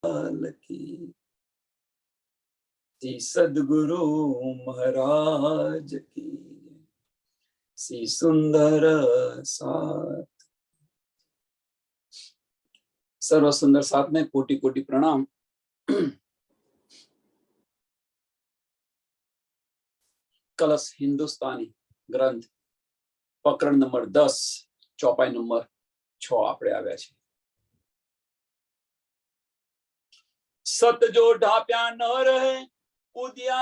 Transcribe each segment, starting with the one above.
लाल की, श्री सद्गुरु महाराज की, श्री सुंदर साथ। सर्व सुंदर साथ में कोटि कोटि प्रणाम। कलश हिंदुस्तानी ग्रंथ प्रकरण नंबर 10 चौपाई नंबर 6 આપણે આવ્યા છે। सत जो ढाप्या न रहे उदिया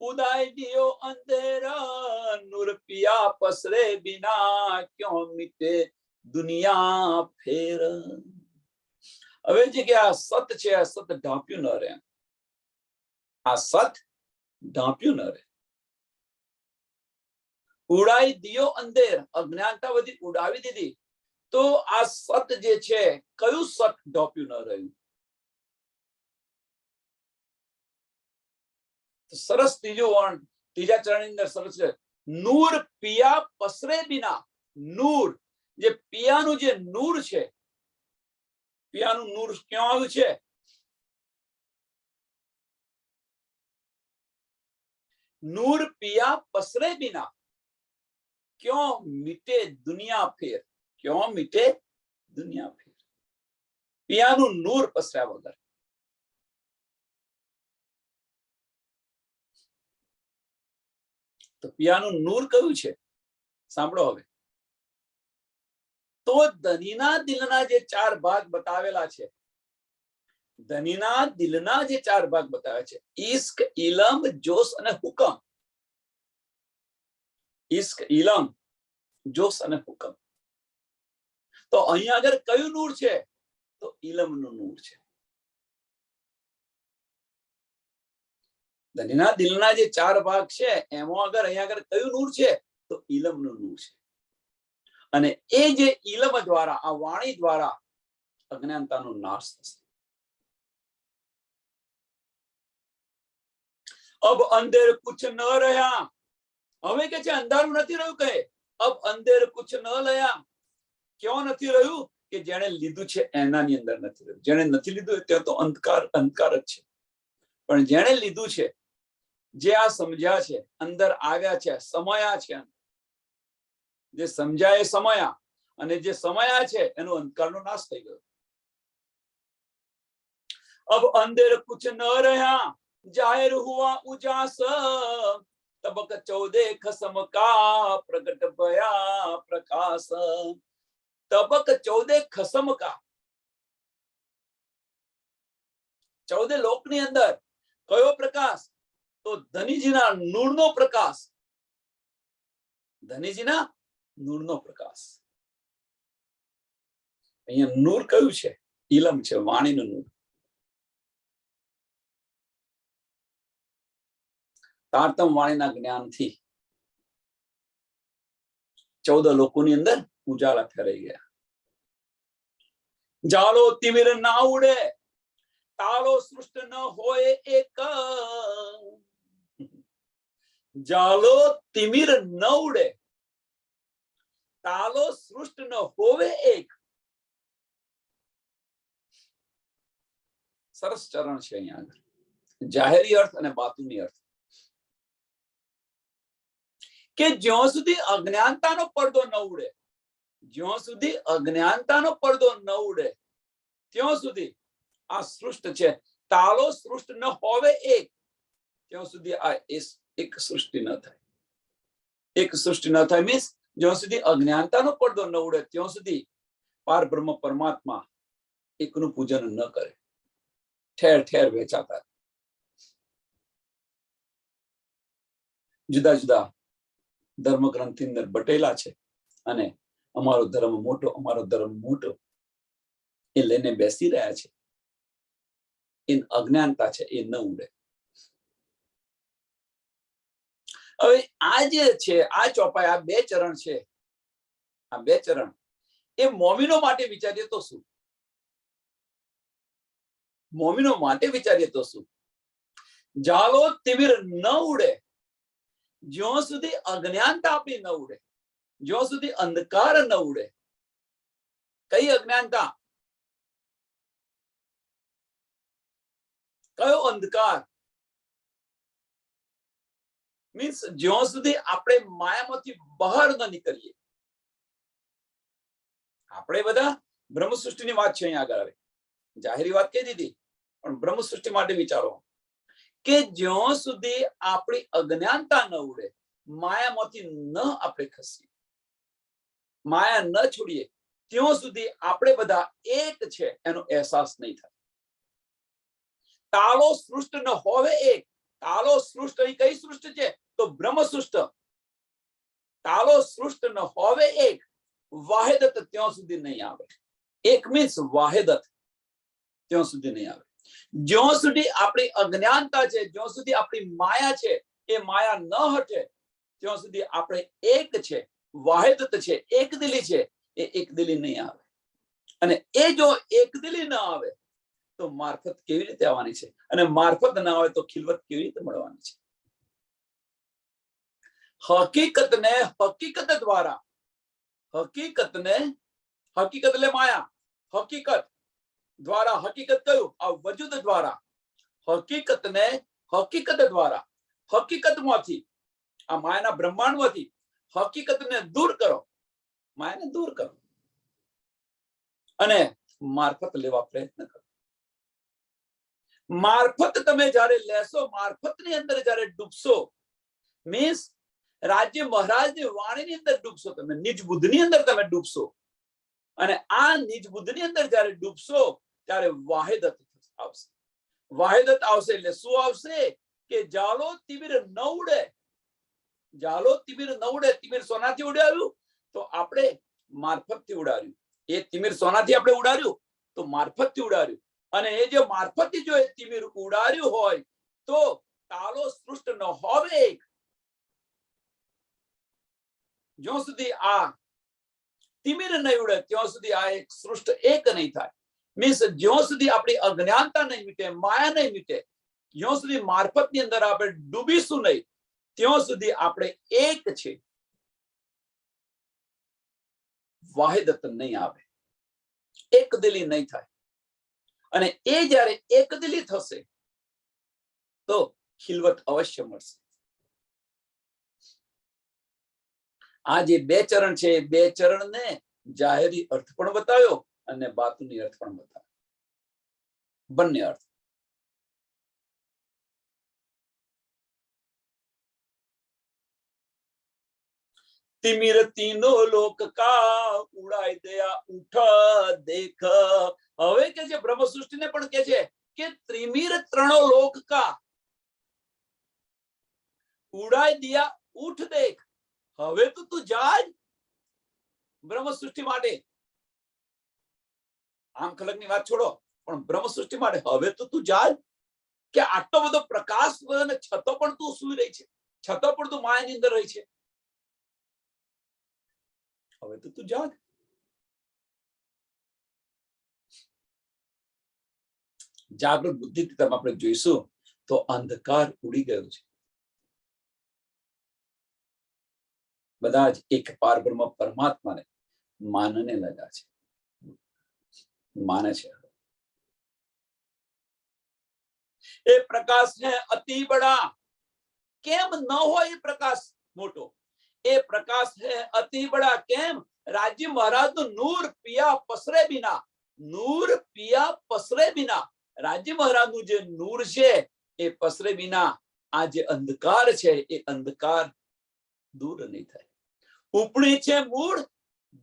उदाय दियो अंधेरा, नूर पिया पसरे बिना क्यों मिटे दुनिया फेर। હવે જે કે આ સત છે, આ સત ઢાંપ્યું ન રહે, આ સત ઢાંપ્યું ન રહે। ઉડાઈ દિયો અંધેર, અજ્ઞાનતા બધી ઉડાવી દીધી, તો આ સત જે છે કયું સત ઢાંપ્યું ન રહ્યું? સરસ ત્રીજો વર્ણ ત્રીજા ચરણ ની અંદર સરસ છે, નૂર પિયા પસરે બિના। નૂર જે પિયાનું જે નૂર છે, પિયાનું નૂર ક્યાં આવ્યું છે? नूर पिया पसरे बिना क्यों मिटे दुनिया फेर, क्यों मिटे दुनिया फेर। पियानु नूर पसर्या वगर। तो पियानु नूर कયું છે? સાંભળો હવે। તો ધનીના દિલના જે ચાર ભાગ બતાવેલા છે, ધનીના દિલના જે ચાર ભાગ બતાવ્યા છે, ઈશ્ક, ઇલમ, જોશ અને હુકમ। ઈશ્ક, ઇલમ, જોશ અને હુકમ। તો અહીંયા આગળ કયું નૂર છે? તો ઇલમનું નૂર છે। ધનીના દિલના જે ચાર ભાગ છે એમાં આગળ અહીંયા આગળ કયું નૂર છે? તો ઇલમનું નૂર છે। અને એ જે ઇલમ દ્વારા, આ વાણી દ્વારા અજ્ઞાનતાનો નાશ થશે। अब अंधेर कुछ न रहा। હવે કે છે અંધારું નથી રહ્યું, કહે अब अंधेर कुछ न लया। क्यों નથી રહ્યું? કે જેણે લીધું છે એનાની અંદર નથી રહ્યું। જેણે નથી લીધું ત્યાં તો અંધકાર અંધકાર જ છે, પણ જેણે લીધું છે, જે આ સમજ્યા છે, અંદર આવ્યા છે, સમયા છે, જે સમજાય સમયા અને જે સમયા છે એનો અંધકારનો નાશ થઈ ગયો। अब अंधेर कुछ न रहा, जाहिर हुआ उजास, तबक 14 खसम का प्रगट भया प्रकाश। तबक 14 खसम का, 14 લોકની અંદર કયો પ્રકાશ? તો ધનીજીના નૂરનો પ્રકાશ। ધનીજીના નૂરનો પ્રકાશ। અહીંયા નૂર કયું છે? ઇલમ છે, વાણીનું નૂર। તારતમ વાણીના જ્ઞાનથી 14 લોકોની અંદર ઉજાલા ફેરાઈ ગયા। જાલો તિમિર ના ઉડે, તાલો સૃષ્ટ ન હોય એક। જાલો તિમિર ન ઉડે, તાલો સૃષ્ટ ન હોવે એક। સરસ ચરણ છે અહીંયા આગળ, જાહેરી અર્થ અને બાતુની અર્થ। કે જ્યાં સુધી અજ્ઞાનતાનો પડદો ન ઉડે, જ્યાં સુધી અજ્ઞાનતાનો પડદો ન ઉડે ત્યાં સુધી આ સૃષ્ટ છે, તાલો સૃષ્ટ ન હોવે એક, ત્યાં સુધી આ એક સૃષ્ટિ ન થાય। એક સૃષ્ટિ ન થાય મીન્સ જ્યાં સુધી અજ્ઞાનતાનો પડદો ન ઉડે ત્યાં સુધી પાર બ્રહ્મ પરમાત્મા એકનું પૂજન ન કરે, ઠેર ઠેર વેચાતા જુદા જુદા ધર્મ ગ્રંથની અંદર બટેલા છે અને અમારો ધર્મ મોટો, અમારો ધર્મ મોટો એ લઈને બેસી રહ્યા છે। એ અજ્ઞાનતા છે, એ ન ઉડે। હવે આ જે છે, આ ચોપાઈ, આ બે ચરણ છે, આ બે ચરણ એ મોમીનો માટે વિચારીએ તો શું? મોમીનો માટે વિચારીએ તો શું? જાલો તિમિર ન ઉડે, જ્યાં સુધી અજ્ઞાનતા આપણી ન ઉડે, જ્યાં સુધી અંધકાર ન ઉડે। કઈ અજ્ઞાનતા? કયો અંધકાર? મીન્સ જ્યાં સુધી આપણે માયામાંથી બહાર ન નીકળીએ. આપણે બધા બ્રહ્મ સૃષ્ટિની વાત છે અહીંયા આગળ આવે, જાહેરી વાત કહી દીધી, પણ બ્રહ્મ સૃષ્ટિ માટે વિચારો કે જ્યાં સુધી આપણી અજ્ઞાનતા ન ઉડે, માયામાંથી ન આપણે ખસીએ, માયા ન છોડીએ, ત્યાં સુધી આપણે બધા એક છે એનો અહેસાસ નહીં થાય. તાળો સૃષ્ટ ન હોવે એક. તાળો સૃષ્ટ અહીં કઈ સૃષ્ટ છે? તો બ્રહ્મ સૃષ્ટ. તાળો સૃષ્ટ ન હોવે એક, વાહિદત ત્યાં સુધી નહીં આવે. એક મીન્સ વાહિદત ત્યાં સુધી નહીં આવે. જ્યાં સુધી આપણી અજ્ઞાનતા છે, જ્યાં સુધી આપણી માયા છે, એ માયા ન હટે ત્યાં સુધી આપણે એક છે, વાહિદત છે, એક દિલી છે, એ એક દિલી નહીં આવે. અને એ જો એક દિલી ન આવે તો મારફત કેવી રીતે આવવાની છે? અને મારફત ના આવે તો ખિલવત કેવી રીતે મળવાની છે? હકીકતને હકીકત દ્વારા, હકીકતને, હકીકત એટલે માયા, હકીકત દ્વારા, હકીકત કયું? આ વજૂદ દ્વારા. હકીકતને હકીકત દ્વારા, હકીકતમાંથી, આ માયાના બ્રહ્માંડમાંથી હકીકતને દૂર કરો, માયાને દૂર કરો અને મારફત લેવા પ્રયત્ન કરો. મારફત તમે જ્યારે લેશો, મારફતની અંદર જ્યારે ડૂબશો, મીન્સ રાજ્ય મહારાજની વાણીની અંદર ડૂબશો, તમે નિજ બુદ્ધની અંદર તમે ડૂબશો, અને આ નિજ બુદ્ધની અંદર જ્યારે ડૂબશો ત્યારે વાહિદત આવશે. વાહિદત આવશે એટલે શું આવશે? કે જાલો તિમિર ન ઉડે. જાલો તિમિર ન ઉડે. તિમિર સોનાથી ઉડાવ્યું તો આપણે મારફતથી ઉડાડ્યું. એ તિમિર સોનાથી આપણે ઉડાડ્યું તો મારફતથી ઉડાડ્યું. અને એ જે મારફતથી જો એ તિમિર ઉડાડ્યું હોય તો તાલો સૃષ્ટ ન હોવે. જ્યાં સુધી આ તિમિર નહીં ઉડે ત્યાં સુધી આ એક સૃષ્ટ એક નહીં થાય. મીન્સ જ્યાં સુધી આપણી અજ્ઞાનતા નહીં મીટે, માયા નહીં મીટે, જ્યાં સુધી મારફતની અંદર આપણે ડૂબીશું નહીં, ત્યાં સુધી આપણે એક છે, વાહિદત નહીં આવે, એક દિલી નહીં થાય. અને એ જ્યારે એક દિલી થશે તો ખિલવત અવશ્ય મળશે. આ જે બે ચરણ છે, બે ચરણને જાહેરી અર્થ પણ બતાવ્યો અને બાતુની અર્થ પણ બતાવ્યો, બંને અર્થ. तिमिर तीनों लोक का उड़ाई दया उठ देख. હવે કે છે બ્રહ્મ સૃષ્ટિને પણ કે છે કે ત્રિમિર ત્રણો લોક કા ઉડાઈ દિયા ઉઠ દેખ. હવે તો તું જા બ્રહ્મ સૃષ્ટિ માટે. આમ ખલકની વાત છોડો, પણ બ્રહ્મ સૃષ્ટિ માટે હવે તો તું જા. કે આટલો બધો પ્રકાશ છતો પણ તું સુઈ રહી છે, છતો પણ તું માયાની અંદર રહી છે. હવે તો તું જાગ. જાગૃત બુદ્ધિથી તમે આપણે જોઈશું તો અંધકાર ઉડી ગયો છે. બધા જ એક પારબ્રહ્મ પરમાત્માને માનને લગા છે, માને છે. એ પ્રકાશ છે અતિ બડા. કેમ ન હોય એ પ્રકાશ મોટો? એ પ્રકાશ है अति बड़ा. કેમ? રાજ્ય મહારાજ નું નૂર પિયા પસરે બિના, નૂર પિયા પસરે બિના, રાજ્ય મહારાજ નું જે નૂર છે એ પસરે બિના આ જે અંધકાર છે એ અંધકાર દૂર નહીં થાય. ઉપણી છે મૂળ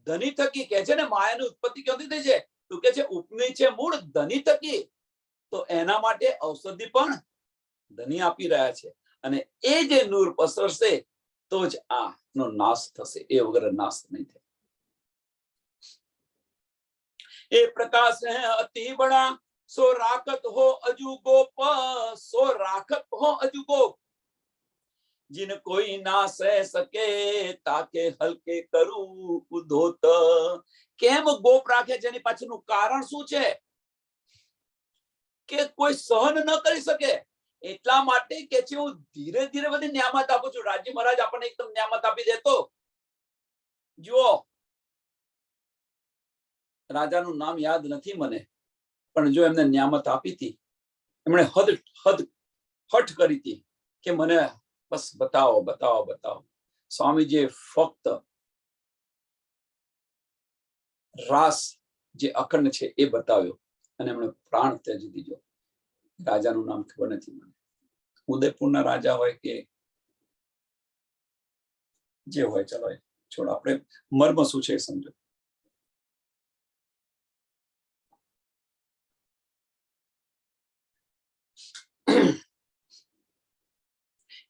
ધની થકી. કે છે ને માયાની ઉત્પત્તિ ક્યાંથી થઈ છે? તો કે છે ઉપની છે મૂળ ધની થકી. તો એના માટે ઔષધિ પણ ધની આપી રહ્યા છે. અને એ જે નૂર પસરશે તો જ આ નો નાશ થશે, એ વગર નાશ નહીં થાય. એ પ્રકાશ હે અતિ બડા સો રાખત હો અજુગો પ, સો રાખત હો અજુગો. जिन कोई ना सह सके ताके हल्के करू उधोत. કેમ ગોપ રાખે છે? એની પાછળનું કારણ શું છે? કે કોઈ સહન ન કરી શકે એટલા માટે કે છે હું ધીરે ધીરે બધી નિયામત આપું છું. રાજ્ય મહારાજ આપણને એકદમ નિયામત આપી દેતો. જુઓ, રાજાનું નામ યાદ નથી મને, પણ જો એમને નિયામત આપી હતી એમણે હઠ કરી હતી કે મને બસ બતાવો બતાવો બતાવો. સ્વામીજીએ ફક્ત રાસ જે અખંડ છે એ બતાવ્યો અને એમણે પ્રાણ ત્યજી દીધો. રાજાનું નામ ખબર નથી મને, ઉદયપુરના રાજા હોય કે જે હોય, ચલો છોડો, આપણે મર્મ શું છે સમજો.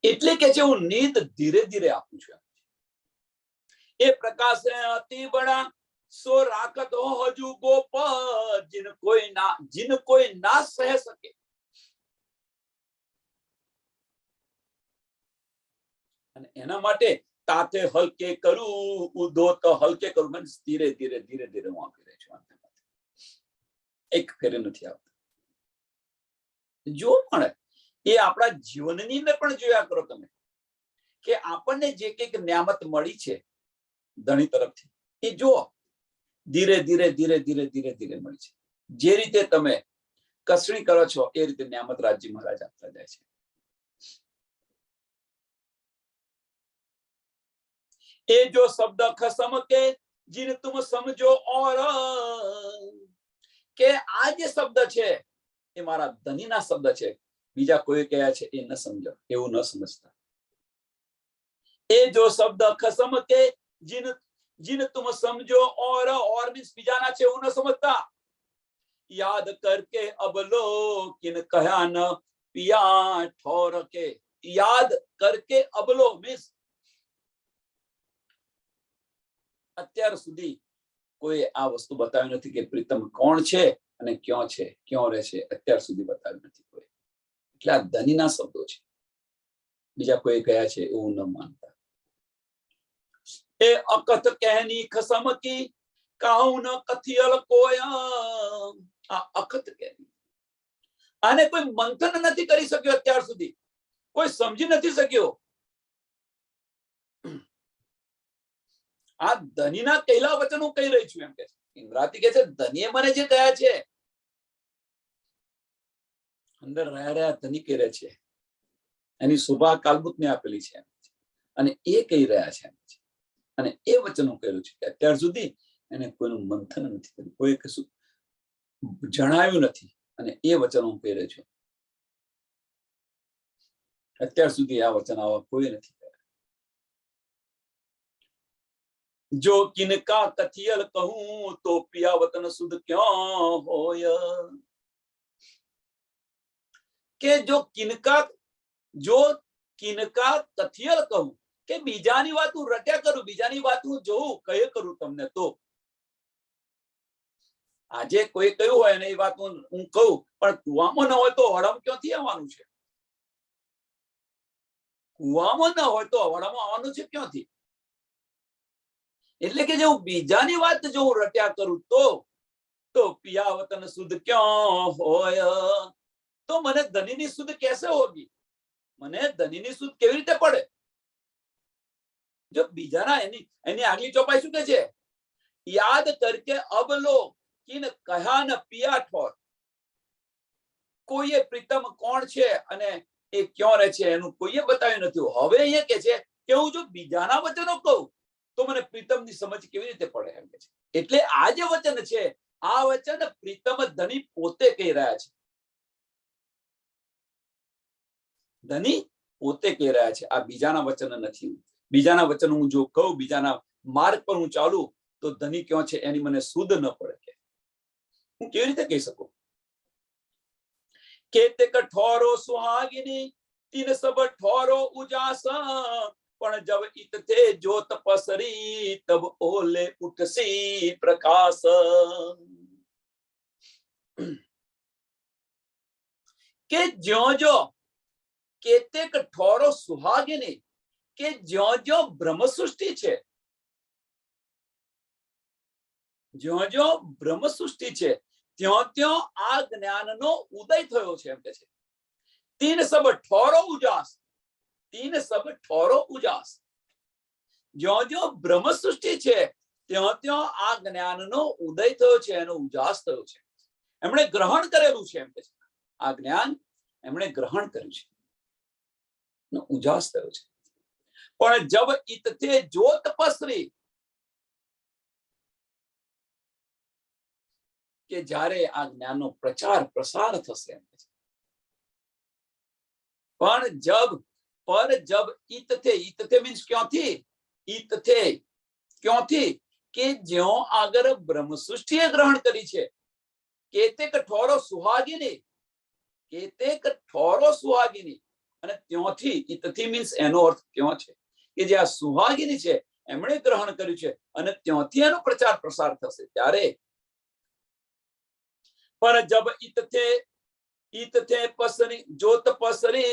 એટલે કે છે હું નીંદ ધીરે ધીરે આપું છું. એ પ્રકાશ અતિ બડા સો રાખત હો હજુ ગોપ जिन कोई ना सह सके. અને એના માટે તાતે હલકે કરું ઉદો તો હલકે કરું, મને ધીરે ધીરે ધીરે ધીરે હું આપી રહી છું. એક ફેરે નથી આવતા. જો મળે એ આપણા જીવનની અંદર પણ જોયા કરો તમે કે આપણને જે કંઈક નિયામત મળી છે ધણી તરફથી, એ જો ધીરે ધીરે ધીરે ધીરે ધીરે ધીરે મળી છે. જે રીતે તમે કસણી કરો છો એ રીતે નિયામત રાજ્ય મહારાજ આપતા જાય છે. એ જો શબ્દ ખસમ કે જીન તુમ સમજો ઓર, કે આ જે શબ્દ છે એ મારા ધનીના શબ્દ છે, બીજા કોઈ કયા છે એ ન સમજો, એવું ન સમજતા. એ જો શબ્દ ખસમ કે जिन तुम समझो और मीन्स બીજાના છે એવું ન સમજતા. યાદ કરકે અબ લો કિન કહ્યા ન પિયા ઠોર કે. યાદ કરકે અબ લો મીન્સ અત્યાર સુધી કોઈ આ વસ્તુ બતાવી નથી કે પ્રીતમ કોણ છે અને ક્યાં છે, ક્યાં રહે છે, અત્યાર સુધી બતાવ્યું નથી કોઈ. એટલે આ ધનીના શબ્દો છે, બીજા કોઈ કયા છે એવું ન માનતા. એ અકથ કહેની ખસમ કી કાઉ ન કથિયલ કોયા. આ અકથ કહેની, આને કોઈ મંથન નથી કરી શક્યો અત્યાર સુધી, કોઈ સમજી નથી શક્યો. આ ધનીના કહેલા વચન હું કહી રહી છું એમ કે છે. ઇન્દ્રાતી કે છે ધનીએ મને જે કહ્યા છે, અંદર રહ્યા ધની કહી રહ્યા છે, એની શોભા કાલબુતને આપેલી છે અને એ કહી રહ્યા છે. અને એ વચન હું કહ્યું છે કે અત્યાર સુધી એને કોઈનું મંથન નથી કર્યું, કોઈ કશું જણાવ્યું નથી, અને એ વચન હું કહી રહ્યો છું. અત્યાર સુધી આ વચન આવા કોઈ નથી. જો કિનકા કથિયલ કહું તો પિયા વતન સુધ ક્યાં હોય. કે જો કિનકા કથિયલ કહું, કે બીજાની વાત હું રટ્યા કરું, બીજાની વાત હું જોઉં કહે કરું તમને, તો આજે કોઈ કહ્યું હોય ને એ વાત હું કહું, પણ કુવામાં ન હોય તો હળમ ક્યાંથી આવવાનું છે? કુવામાં ન હોય તો હળમ આવવાનું છે ક્યાંથી? એટલે કે જો બીજાની વાત જો હું રટ્યા કરું તો પિયા વતન શુદ્ધ ક્યાં હોય, તો મને ધનીની શુદ્ધ કેસે હોગી? મને ધનીની શુદ્ધ કેવી રીતે પડે? જો બીજાના એની આગલી ચોપાઈ શું કે છે? યાદ કરકે અબ લો કિન કહ્યા ન પિયા ઠોર. કોઈએ પ્રીતમ કોણ છે અને એ ક્યાં રહે છે એનું કોઈએ બતાવ્યું નથી. હવે અહીંયા કે છે કે હું જો બીજાના વચનો કહું તો મને પ્રીતમની સમજ કેવી રીતે પડે એમ કે છે. એટલે આ જે વચન છે, આ વચન પ્રીતમ ધની પોતે કહી રહ્યા છે. ધની પોતે કહી રહ્યા છે, આ બીજાના વચન નથી. બીજાના વચન હું જો કહું, બીજાના માર્ગ પર હું ચાલું તો ધની ક્યાં છે એની મને સુધ ન પડે. હું કેવી રીતે કહી શકું? કેતે કઠોરો સુહાગિની તીન સબ ઠોરો ઉજાસ, પણ જબ ઈત થે જોત પસરી તબ ઓલે ઉઠસી પ્રકાશ. કે જો કેતેક ઠોરો સુહાગિની, કે જ્યો બ્રહ્મ સૃષ્ટિ છે, જ્યો બ્રહ્મ સૃષ્ટિ છે ત્યો આ જ્ઞાનનો ઉદય થયો છે એમ કે છે. તીન સબ ઠોરો ઉજાસ, તીન સબ ઠોરો ઉજાસ. જ્યો બ્રહ્મ સૃષ્ટિ છે ત્યો આ જ્ઞાનનો ઉદય થયો છે, એનો ઉજાસ થયો છે. એમણે ગ્રહણ કરેલું છે એમ કે છે. આ જ્ઞાન એમણે ગ્રહણ કર્યું છે, ઉજાસ થયો છે. પણ જબ ઇતતે જ્યોત પસરી, કે જ્યારે આ જ્ઞાનનો પ્રચાર પ્રસાર થશે. પણ જબ ઇતતે મીન્સ ક્યાંથી? ઇતતે ક્યાંથી? કે જ્યાં આગળ બ્રહ્મ સૃષ્ટિએ ગ્રહણ કરી છે. કેતેક ઠોરો સુહાગીની, કેતેક ઠોરો સુહાગીની, અને ત્યાંથી ઇતથી મીન્સ એનો અર્થ ક્યાં છે? કે જે આ સુહાગીની છે એમણે ગ્રહણ કર્યું છે અને ત્યાંથી એનો પ્રચાર પ્રસાર થશે. ત્યારે पर जब इतथे पसरी ज्योत पसरी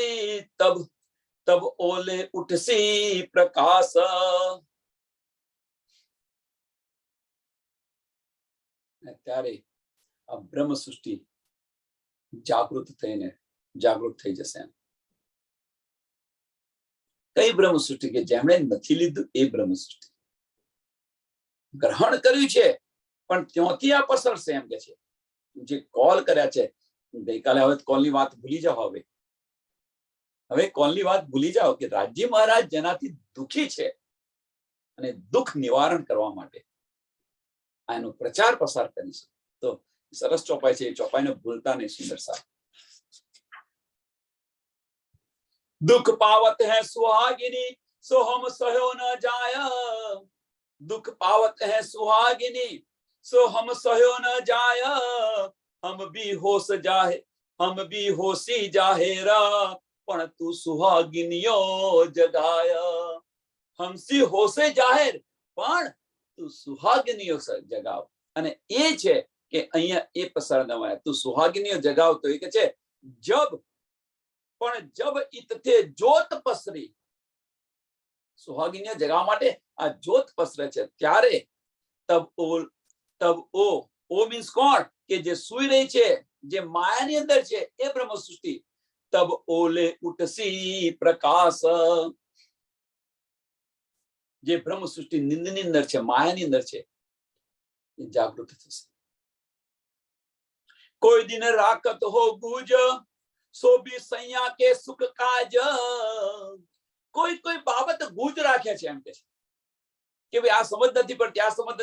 तब ओले उठसी प्रकाश. ત્યારે આ બ્રહ્મ સૃષ્ટિ જાગૃત થઈ જશે. કઈ બ્રહ્મ સૃષ્ટિ? કે જેમણે નથી લીધું એ બ્રહ્મ સૃષ્ટિ. ગ્રહણ કર્યું છે પણ ત્યાંથી આ પસરશે એમ કે છે. જે કોલ કર્યા છે ગઈકાલે, હવે કોલની વાત ભૂલી જાઓ. હવે કોલની વાત ભૂલી જાઓ કે રાજી મહારાજ જેનાથી દુખી છે અને દુઃખ નિવારણ કરવા માટે આનો પ્રચાર પ્રસાર કરીશું. તો સરસ ચોપાઈ છે, એ ચોપાઈને ભૂલતા નહીં. સુંદર સાહેબ, दुख पावत है सुहागिनी सो हम सहो न जाय. दुख पावत है सुहागिनी सो हम सहो न जाय. हम भी होशी जाहेरा पण तू सुहागिनियो जगाय. हमसी होशे जाહેર પણ તું સુહાગિનીઓ જગાવ. અને એ છે કે અહીંયા એ પ્રસારણમાં તું સુહાગિનીઓ જગાવ. તો એ કે છે जब इतथे ज्योत पसरी, सुहागिनिया जगावा माटे आ ज्योत पसरे छे त्यारे तब ओ मीन्स कोण? के जे सुई रही छे, जे मायानी अंदर छे ए ब्रह्म सृष्टि. तब ओले उठसी प्रकाश. जे ब्रह्म सृष्टि निंदनी अंदर छे, मायानी अंदर छे, ए जागृत थशे. कोई दिन राकत हो गुज सो भी सैया के सुख काज. कोई बाबत गुज राखे छे एम के भाई आ समझ नहीं पड़ती, आ समझ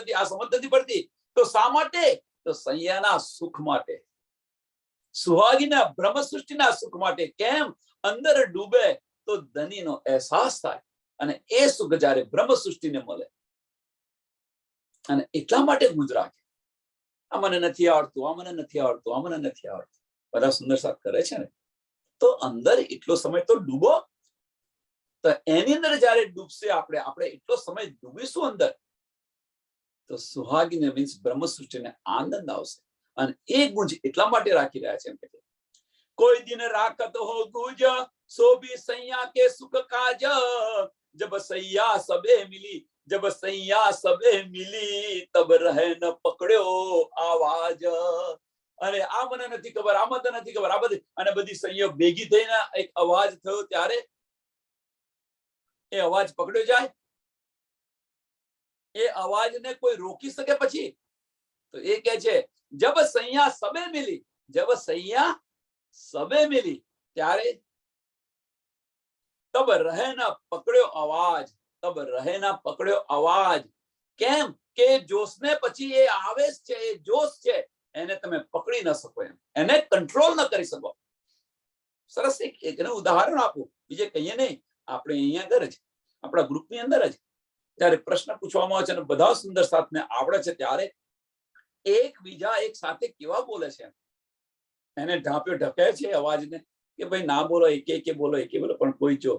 नहीं पड़ती. तो शा माटे? तो सैयाना सुख माटे, सुहागीना ब्रह्म सृष्टिना सुख माटे. केम? अंदर डूबे तो धनीनो एहसास थाय અને એ સુખ જ્યારે બ્રહ્મ સૃષ્ટિને મળે અને એટલા માટે ગુજ રાખે. આ મને નથી આવડતું, આ મને નથી આવડતું, આ મને નથી આવડતું. બધા સુંદર સાથ કરે છે ને, તો અંદર એટલો સમય તો ડૂબો. તો એની અંદર જયારે ડૂબશે આપણે એટલો સમય ડૂબીશું અંદર, તો સુહાગીને મીન્સ બ્રહ્મ સૃષ્ટિને આનંદ આવશે. અને એ ગુંજ એટલા માટે રાખી રહ્યા છે એમ કે કોઈ દિન રાખત હો ગુજ સો ભી સૈયા કે સુખ કાજ. जब सैया सबे मिली तब रहे न पकड़्यो आवाज. अरे आ મને નથી ખબર, આ મને નથી ખબર, આ બધી અને બધી સૈયો ભેગી થઈને એક અવાજ થયો ત્યારે એ અવાજ પકડ્યો જાય. એ અવાજને કોઈ રોકી શકે પછી? તો એ કહે છે जब सैया सबे मिली ત્યારે तब रहे ना पकड़्यो आवाज. केम? के जोशने પછી એ આવેશ છે, એ જોશ છે, એને તમે પકડી ન શકો, એને કંટ્રોલ ન કરી શકો. સરસ એક ઉદાહરણ આપું, બીજે કહીએ નહીં. આપણે અહીંયા અંદર જ આપણા ગ્રુપની અંદર જ જ્યારે પ્રશ્ન પૂછવામાં આવે છે અને બધા સુંદર સાથને આવડે છે ત્યારે એકબીજા એક સાથે કેવા બોલે છે, એને ઢાંપ્યો ઢકે છે અવાજને કે ભાઈ ના બોલો, એકે બોલો. પણ કોઈ જો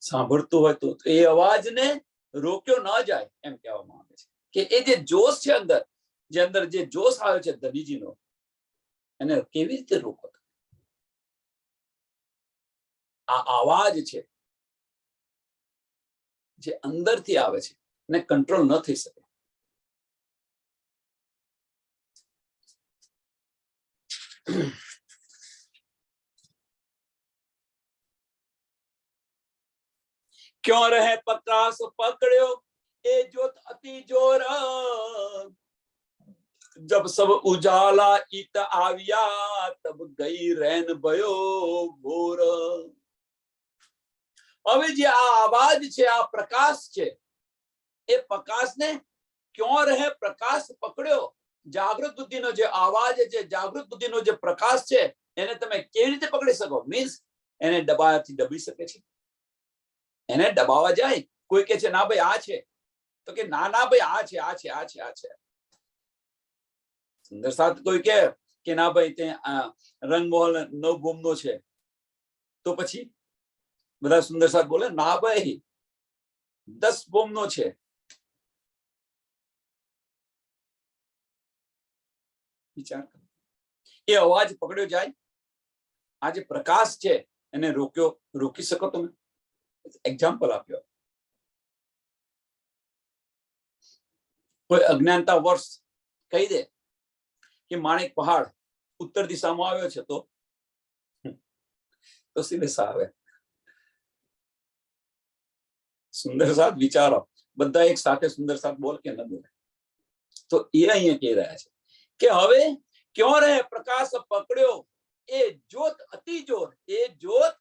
સાંભળતું હોય તો એ અવાજને રોક્યો ન જાય એમ કહેવામાં આવે છે. કે એ જે જોશ છે અંદર જે જોશ આવ્યો છે ધનીજીનો, એને કેવી રીતે રોકો? આ અવાજ છે જે અંદરથી આવે છે, એને કંટ્રોલ ન થઈ શકે. क्यों रहे प्रकाश पकड़्यो ए ज्योत अति जोर. जब सब उजाला इत આવ્યા तब गई रैन भयो ભોર। હવે જે આ આવાજ છે, આ પ્રકાશ છે, એ પ્રકાશને ક્યાં રહે પ્રકાશ પકડ્યો। જાગૃત બુદ્ધિનો જે આવાજ છે, જાગૃત બુદ્ધિનો જે પ્રકાશ છે, એને તમે કેવી રીતે પકડી શકો? મીન્સ એને દબાવાથી દબી શકે છે? એને દબાવા જાય, કોઈ કહે છે ના ભાઈ આ છે, તો કે ના ના ભાઈ આ છે, આ છે, આ છે, આ છે। સુંદર સાથ કોઈ કે ના ભાઈ તે રંગમોહન 9 બોમ્બનો છે, તો પછી બધા સુંદર સાથ બોલે ના ભાઈ 10 બોમ્બનો છે। વિચાર કરો, એ અવાજ પકડ્યો જાય, આ જે પ્રકાશ છે એને રોકી શકો તમે? એક્ઝામ્પલ આપ્યો, કોઈ અજ્ઞાનતા વર્ષ કહી દે કે માણેક પહાડ ઉત્તર દિશામાં આવ્યો છે, તો સીધે આવે। સુંદર સાથ વિચારો, બધા એક સાથે સુંદર સાથ બોલ કે ન બોલે? તો એ અહીંયા કહી રહ્યા છે કે હવે ક્યાં રહે પ્રકાશ પકડ્યો, એ જ્યોત અતિ જોર, એ જ્યોત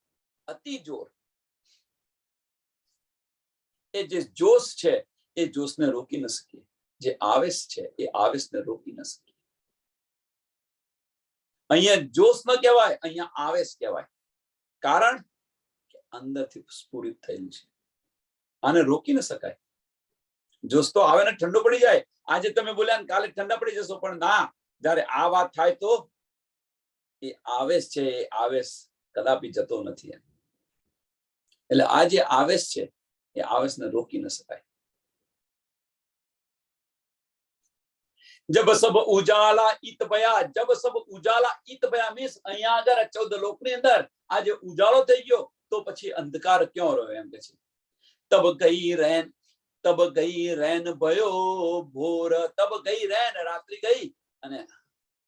અતિ જોર। એ જે જોશ છે એ જોશને રોકી ન શકીએ, જે આવેશ છે એ આવેશને રોકી ન શકીએ। અહીંયા જોશ ન કહેવાય, અહીંયા આવેશ કહેવાય, કારણ કે અંદરથી સ્ફુરિત થયેલું છે, આને રોકી ન શકાય। જોશ તો આવે ને ઠંડો પડી જાય, આજે તમે બોલ્યા કાલે ઠંડા પડી જશો, પણ ના, જ્યારે આ વાત થાય તો એ આવેશ છે, એ આવેશ કદાપી જતો નથી। એટલે આ જે આવેશ છે એ આવેશને રોકી ન શકાય। जब सब उजाला इत भया, जब सब उजाला इत भया मीन्स અહીંયા આગળ 14 લોકની અંદર આ જે ઉજાળો થઈ ગયો, તો પછી અંધકાર ક્યાં રહ્યો એમ કે છે। तब गई रैन भयो भोर, तब गई रैन रात्रि गई અને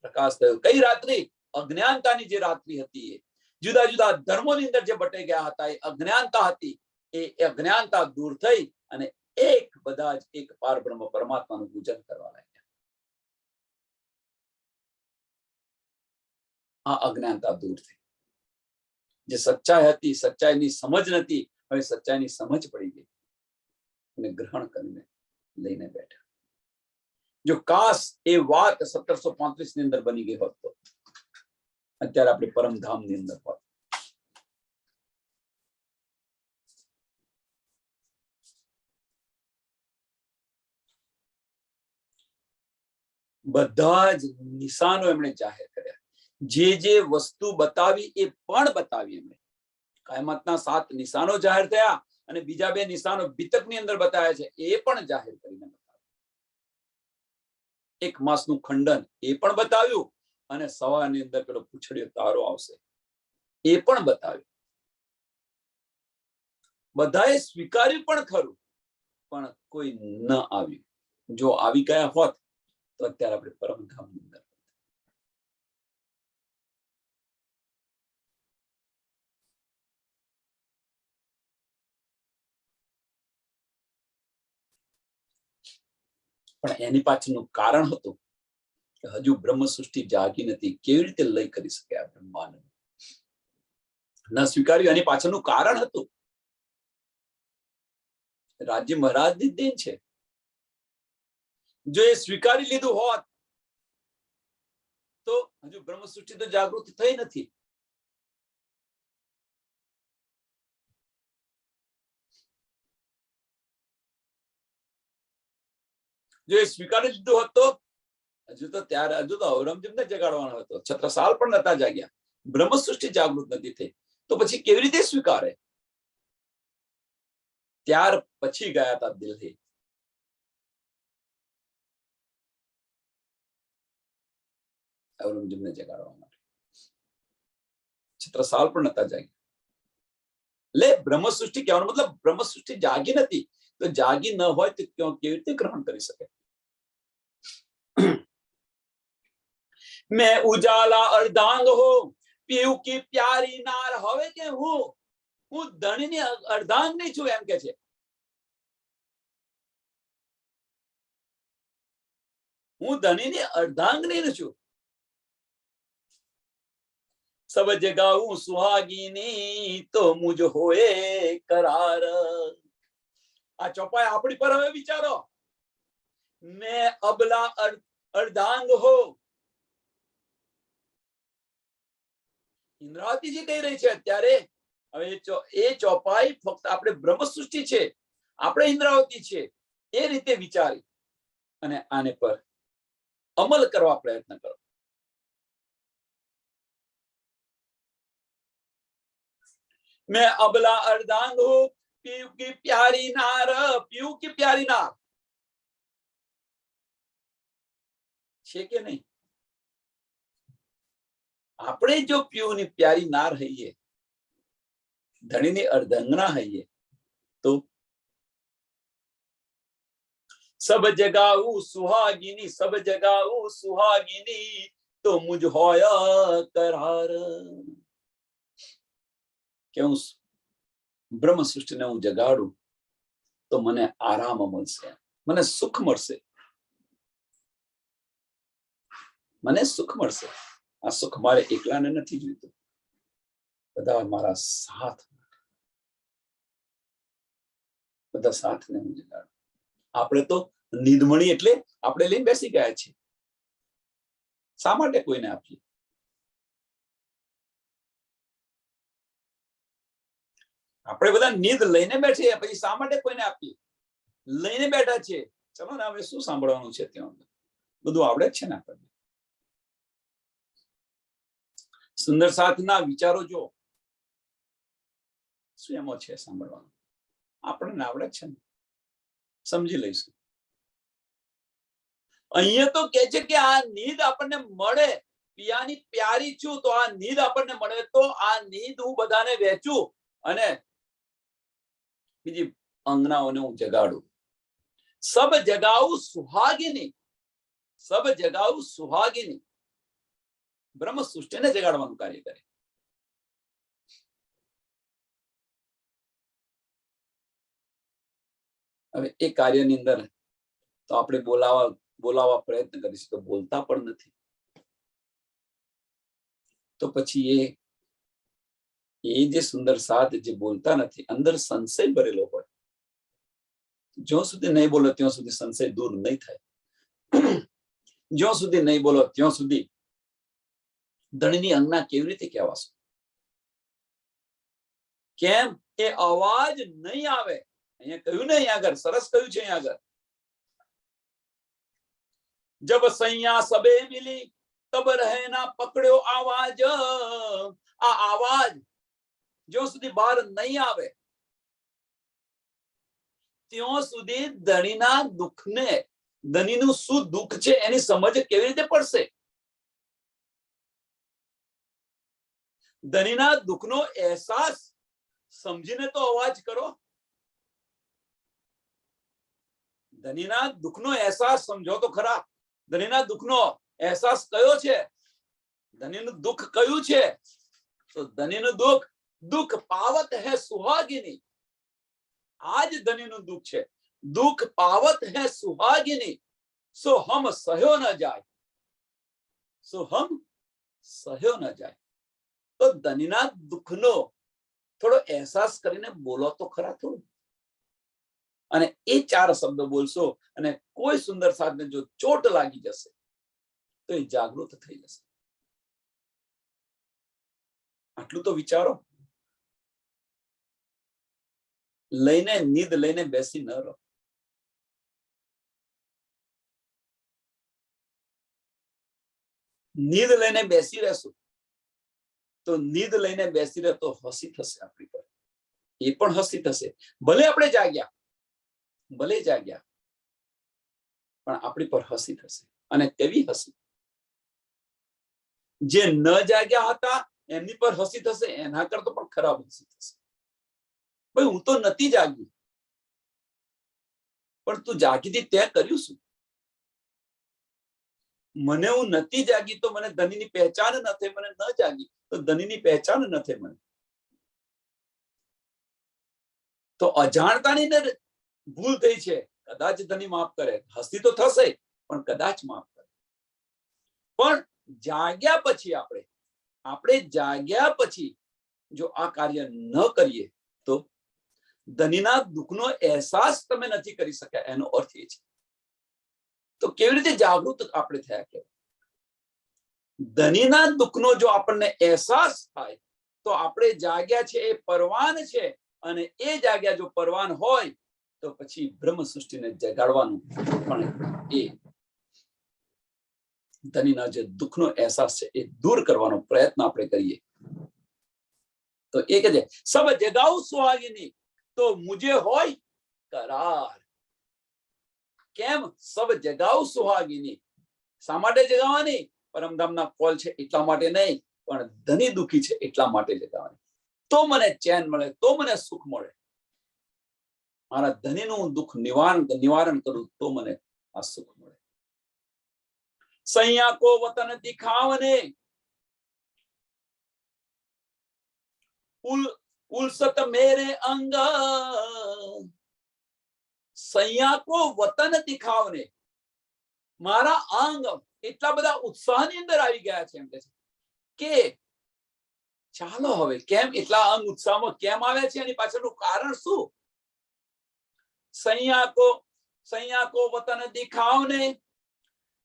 પ્રકાશ થયો। કઈ રાત્રિ? અજ્ઞાનતાની જે રાત્રિ હતી, એ જુદા જુદા ધર્મોની અંદર જે બટાઈ ગયા હતા, એ અજ્ઞાનતા હતી, એ અજ્ઞાનતા દૂર થઈ અને એક બધા જ એક પારબ્રહ્મ પરમાત્માનું પૂજન કરવા લાગ્યા। આ અજ્ઞાનતા દૂર થઈ, જે સચ્ચાઈ હતી, સચ્ચાઈની સમજ નથી, હવે સચ્ચાઈની સમજ પડી ગઈ અને ગ્રહણ કરીને લઈને બેઠા। જો કાશ એ વાત 1735 ની અંદર બની ગઈ હોત તો અત્યારે આપણે પરમધામની અંદર હોત। બધા જ નિશાનો એમણે જાહેર કર્યા, જે વસ્તુ બતાવી એ પણ બતાવી એમણે। કાયમતના 7 નિશાનો જાહેર થયા અને બીજા 2 નિશાનો બીતકની અંદર બતાવ્યા છે, એ પણ જાહેર કરીને બતાવ્યા। એક માસનું ખંડન એ પણ બતાવ્યું અને સવારની અંદર પેલો પૂછડ્યો તારો આવશે એ પણ બતાવ્યું। બધાએ સ્વીકાર્યું પણ ખરું, પણ કોઈ ન આવ્યું। જો આવી ગયા હોત તો અત્યારે આપણે પરમધામની અંદર। પણ એની પાછળનું કારણ હતું કે હજુ બ્રહ્મ સૃષ્ટિ જાગી નથી, કેવી રીતે લય કરી શકે આ બ્રહ્માંડ? ન સ્વીકાર્યું, એની પાછળનું કારણ હતું રાજ્ય મહારાજની દેન છે। જો એ સ્વીકારી લીધું હોત તો હજુ બ્રહ્મ સૃષ્ટિ તો જાગૃત થઈ નથી। જો એ સ્વીકારી લીધું હોત તો હજુ તો ઔરંગઝેબને જગાડવાનો હતો, છત્રસાલ પણ નતા જાગ્યા, બ્રહ્મ સૃષ્ટિ જાગૃત નથી થઈ, તો પછી કેવી રીતે સ્વીકારે? ત્યાર પછી ગયા હતા દિલ્હી। ઔરંગઝેબને જગાડવા માટે, છત્રસાલ પણ નતા જાગ્યા। એટલે બ્રહ્મ સૃષ્ટિ કહેવાનો મતલબ બ્રહ્મ સૃષ્ટિ જાગી નથી, તો જાગી ન હોય તો કેવી રીતે ગ્રહણ કરી શકે? मैं उजाला अर्धांग हो पीयू की प्यारी नार, હવે કે હું ધણીની અર્ધાંગની છું એમ કે છે। જો એ સ્વીકારી લીધું હોત તો હજુ બ્રહ્મ સૃષ્ટિ તો જાગૃત નથી થઈ, તો હજુ બ્રહ્મ સૃષ્ટિ તો જાગૃત થઈ નથી, તો હું ધણીની અર્ધાંગની છું. સબ જગાઉં સુહાગીની તો મુજ હોએ કરાર. આ ચોપાઈ આપણી પર હવે વિચારો. મેં અબલા અર્ધાંગ હો. ઇન્દ્રાવતીજી કહી રહી છે અત્યારે. હવે એ ચોપાઈ ફક્ત આપણે બ્રહ્મ સૃષ્ટિ છે, આપણે ઇન્દ્રાવતી છે, એ રીતે વિચારી અને આને પર અમલ કરવા પ્રયત્ન કરો. मैं अबला अर्धांग हूं, पीयू की प्यारी नार. पीयू की प्यारी नार છે કે નહીં? આપણે જો પીયુની પ્યારી નાર હઈએ, ધણીની અર્ધાંગના હઈએ, તો સબ જગાઉ સુહાગીની, સબ જગાઉ સુહાગીની તો મુજ હોયા કરાર. કે હું બ્રહ્મ સૃષ્ટિને હું જગાડું તો મને આરામ મળશે, મને સુખ મળશે, મને સુખ મળશે. આ સુખ મારે એકલાને નથી જોઈતું, બધા મારા સાથ, બધા સાથને હું જગાડું. આપણે તો નિધમણી એટલે આપણે લઈને બેસી ગયા છીએ. શા માટે કોઈને આપીએ? આપણે બધા નિધ લઈને બેઠીએ, પછી શા માટે કોઈને આપીએ? લઈને બેઠા છે. ચલો ને, હવે શું સાંભળવાનું છે? ત્યાં બધું આવડે જ છે ને આપણને. સુંદર સાથના વિચારો જો શું એમાં છે સાંભળવાનું, આપણને આવડે જ છે ને, સમજી લઈશું. અહીંયા તો કે છે કે આ નીંદ આપણને મળે, પિયાની પ્યારી છું, તો આ નીંદ આપણને મળે, તો આ નીંદ હું બધાને વહેંચું અને બીજી અંગનાઓને હું જગાડું. સબ જગાઉ સુહાગીની, સબ જગાઉ સુહાગીની. બ્રહ્મ સૃષ્ટિને જગાડવાનું કાર્ય કરે. હવે એ કાર્યની અંદર તો આપણે બોલાવવા પ્રયત્ન કરીશું, તો બોલતા પણ નથી. તો પછી એ જે સુંદર સાથ જે બોલતા નથી, અંદર સંશય ભરેલો હોય. જ્યાં સુધી નહીં બોલો ત્યાં સુધી સંશય દૂર નહીં થાય. જ્યાં સુધી નહીં બોલો ત્યાં સુધી ધણીની અંગના કેવી રીતે કહેવાશે? કેમ? એ અવાજ નહીં આવે. અહીંયા કહ્યું ને, અહીંયા આગળ સરસ કહ્યું છે. અહીંયા આગળ જબ સૈયા સબે મિલી તબ રહે ના પકડ્યો આવાજ. આ આવાજ જ્યાં સુધી બહાર નહીં આવે ત્યાં સુધી ધણીના દુઃખને, ધણીનું શું દુઃખ છે એની સમજ કેવી રીતે પડશે? ધણીના દુઃખનો અહેસાસ સમજીને તો અવાજ કરો. ધણીના દુઃખનો અહેસાસ સમજો તો ખરા. ધણીના દુઃખનો અહેસાસ કયો છે? ધણીનું દુઃખ કયું છે? તો ધણીનું દુઃખ, દુઃખ પાવત હે સુહાગીની. આજ ધણીનું દુઃખ છે. દુઃખ પાવત હે સુહાગીની, સો હમ સહ્યો ન જાય, સો હમ સહ્યો ન જાય. તો ધણીના દુઃખનો થોડો અહેસાસ કરીને બોલો તો ખરા થોડું. અને એ 4 શબ્દો બોલશો અને કોઈ સુંદર સાથને જો ચોટ લાગી જશે તો એ જાગૃત થઈ જશે. આટલું તો વિચારો. લઈને નીંદ લઈને બેસી ન રહો. નીંદ લઈને બેસી રહેશું તો નીંદ લઈને બેસી રહે તો હસી થશે આપણી પર. એ પણ હસી થશે. ભલે આપણે જાગ્યા, ભલે જાગ્યા, પણ આપણી પર હસી થશે. અને કેવી હસી? જે ન જાગ્યા હતા એમની પર હસી થશે, એના કરતા પણ ખરાબ હસી થશે. ભાઈ, હું તો નથી જાગી, પણ તું જાગી હતી તે કર્યું શું? મને હું નથી જાગી તો મને ધણીની પહેચાન ન થઈ, મને ન જાગી તો ધણીની પહેચાન ન થઈ મને. તો અજાણતાની ભૂલ થઈ છે. કદાચ ધણી માફ કરે, હસી તો થશે પણ કદાચ માફ કરે. પણ જાગ્યા પછી આપણે જાગ્યા પછી જો આ કાર્ય ન કરીએ તો ધનીના દુઃખનો અહેસાસ તમે નથી કરી શક્યા, એનો અર્થ એ છે. તો કેવી રીતે જાગૃત આપણે થયા? કે ધનીના દુઃખનો જો આપણને અહેસાસ થાય તો આપણે જાગ્યા છે એ પરવાન છે, અને એ જાગ્યા જો પરવાન હોય તો પછી બ્રહ્મ સૃષ્ટિને જગાડવાનું પણ એ ધનીના જે દુઃખનો અહેસાસ છે એ દૂર કરવાનો પ્રયત્ન આપણે કરીએ. તો એ કહે છે સબ જગાઉ સુહાગિની તો મુજે હોય કરાર. કેમ સબ જગાઉ સુહાગિની? શા માટે જગાવવાની? પરમધામના કોલ છે એટલા માટે નહીં, પણ ધની દુઃખી છે એટલા માટે જગાવવાની. તો મને ચેન મળે, તો મને સુખ મળે. મારા ધનીનું દુઃખ નિવારણ કરું તો મને આ સુખ મળે. સૈયા કો વતન દિખાવને ઉલસત મેરે અંગ. સૈયા કો વતન દિખાવને, મારા અંગ એટલા બધા ઉત્સાહની અંદર આવી ગયા છે એમ કે ચાલો હવે. કેમ એટલા અંગ ઉત્સાહમાં કેમ આવ્યા છે? એની પાછળનું કારણ શું? સૈયા કો વતન દિખાવને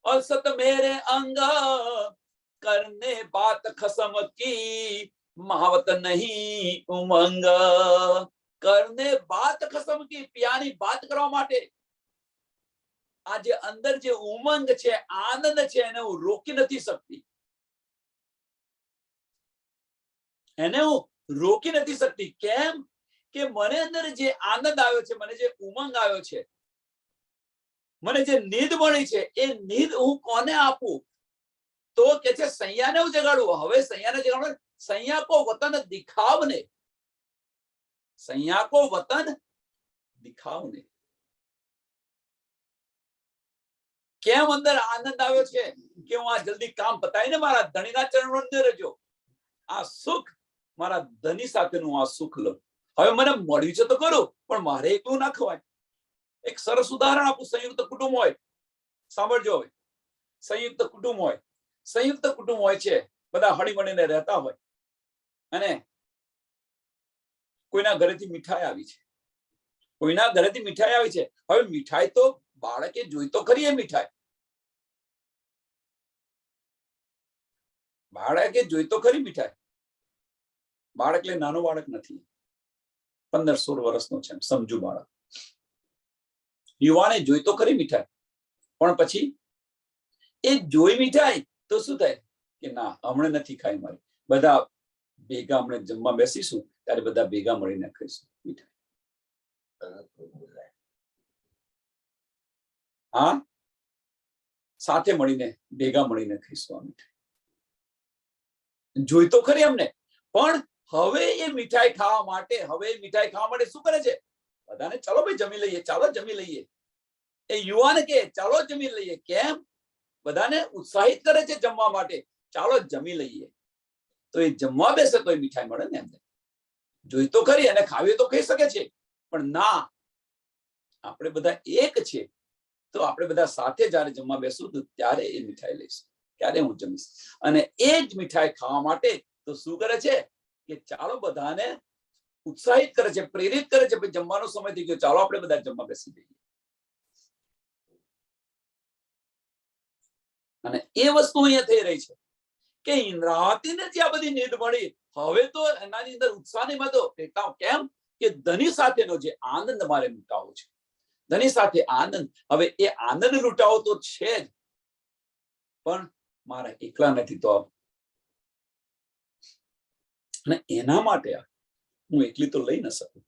અલસત મેરે અંગ કરને બાત ખસમ કી મહાવત નહીં ઉમંગ. કરને બાત ખસમ કી, પિયાની બાત કરવા માટે આ જે અંદર જે ઉમંગ છે, આનંદ છે, એને હું રોકી નથી શકતી. એને હું રોકી નથી શકતી. કેમ કે મને અંદર જે આનંદ આવ્યો છે, મને જે ઉમંગ આવ્યો છે, મને જે નીંદ મળી છે, એ નીંદ હું કોને આપું? તો કે છે સૈયાને હું જગાડું. હવે સૈયાને જગાડું. સૈયા કો વતન દિખાવને, સૈયા કો વતન દિખાવને. કેમ અંદર આનંદ આવ્યો છે કે હું આ જલ્દી કામ પતાવીને મારા ધણીના ચરણો અંદર રહેજો. આ સુખ મારા ધની સાથેનું આ સુખ લો. હવે મને મળ્યું છે તો કરું, પણ મારે એકલું ના ખવાય. એક સરસ ઉદાહરણ આપું. સંયુક્ત કુટુંબ હોય, સાંભળજો. હવે સંયુક્ત કુટુંબ હોય, સંયુક્ત કુટુંબ હોય છે, બધા હળીમળીને રહેતા હોય, અને કોઈના ઘરેથી મીઠાઈ આવી છે, કોઈના ઘરેથી મીઠાઈ આવી છે. હવે મીઠાઈ તો બાળકે જોઈ તો ખરી. એ મીઠાઈ બાળકે જોઈ તો ખરી. મીઠાઈ બાળક એટલે નાનો બાળક નથી, 15-16 વર્ષનો છે, સમજુ બાળક. યુવાને જોઈ તો ખરી મીઠાઈ, પણ પછી એ જોઈ મીઠાઈ તો શું થાય કે ના, હમણાં નથી ખાઈ મારી. બધા ભેગા હમણાં જમવા બેસીશું ત્યારે બધા ભેગા મળીને ખાઈશું મીઠાઈ. હા, સાથે મળીને ભેગા મળીને ખાઈશું આ મીઠાઈ. જોઈ તો ખરી અમને, પણ હવે એ મીઠાઈ ખાવા માટે શું કરે છે? બધાને ચાલો ભાઈ જમી લઈએ, ચાલો જમી લઈએ. એ યુવાન કે ચાલો જમી લઈએ. કેમ? બધાને ઉત્સાહિત કરે છે જમવા માટે. ચાલો જમી લઈએ. તો એ જમવા બેસે તો એ મીઠાઈ મળે ને એમને. જોઈ તો ખરી, અને ખાવી તો ખાઈ શકે છે, પણ ના, આપણે બધા એક છે, તો આપણે બધા સાથે જયારે જમવા બેસું તો ત્યારે એ મીઠાઈ લઈશું, ત્યારે હું જમીશ. અને એ જ મીઠાઈ ખાવા માટે તો શું કરે છે કે ચાલો બધાને ઉત્સાહિત કરે છે, પ્રેરિત કરે છે. જમવાનો સમય થઈ ગયો, ચાલો આપણે બધા જમવા બેસી જઈએ. અને એ વસ્તુ અહીંયા થઈ રહી છે કે ઇન્દ્રાવતીને જે આ બધી નીંદ મળી, હવે તો એનાની અંદર ઉત્સાહ નહીં મળતો. કેમ કે ધની સાથેનો જે આનંદ મારે લૂંટાવો છે, ધની સાથે આનંદ. હવે એ આનંદ લૂંટાવો તો છે જ, પણ મારા એકલા નથી. તો અને એના માટે હું એકલી તો લઈ ન શકું.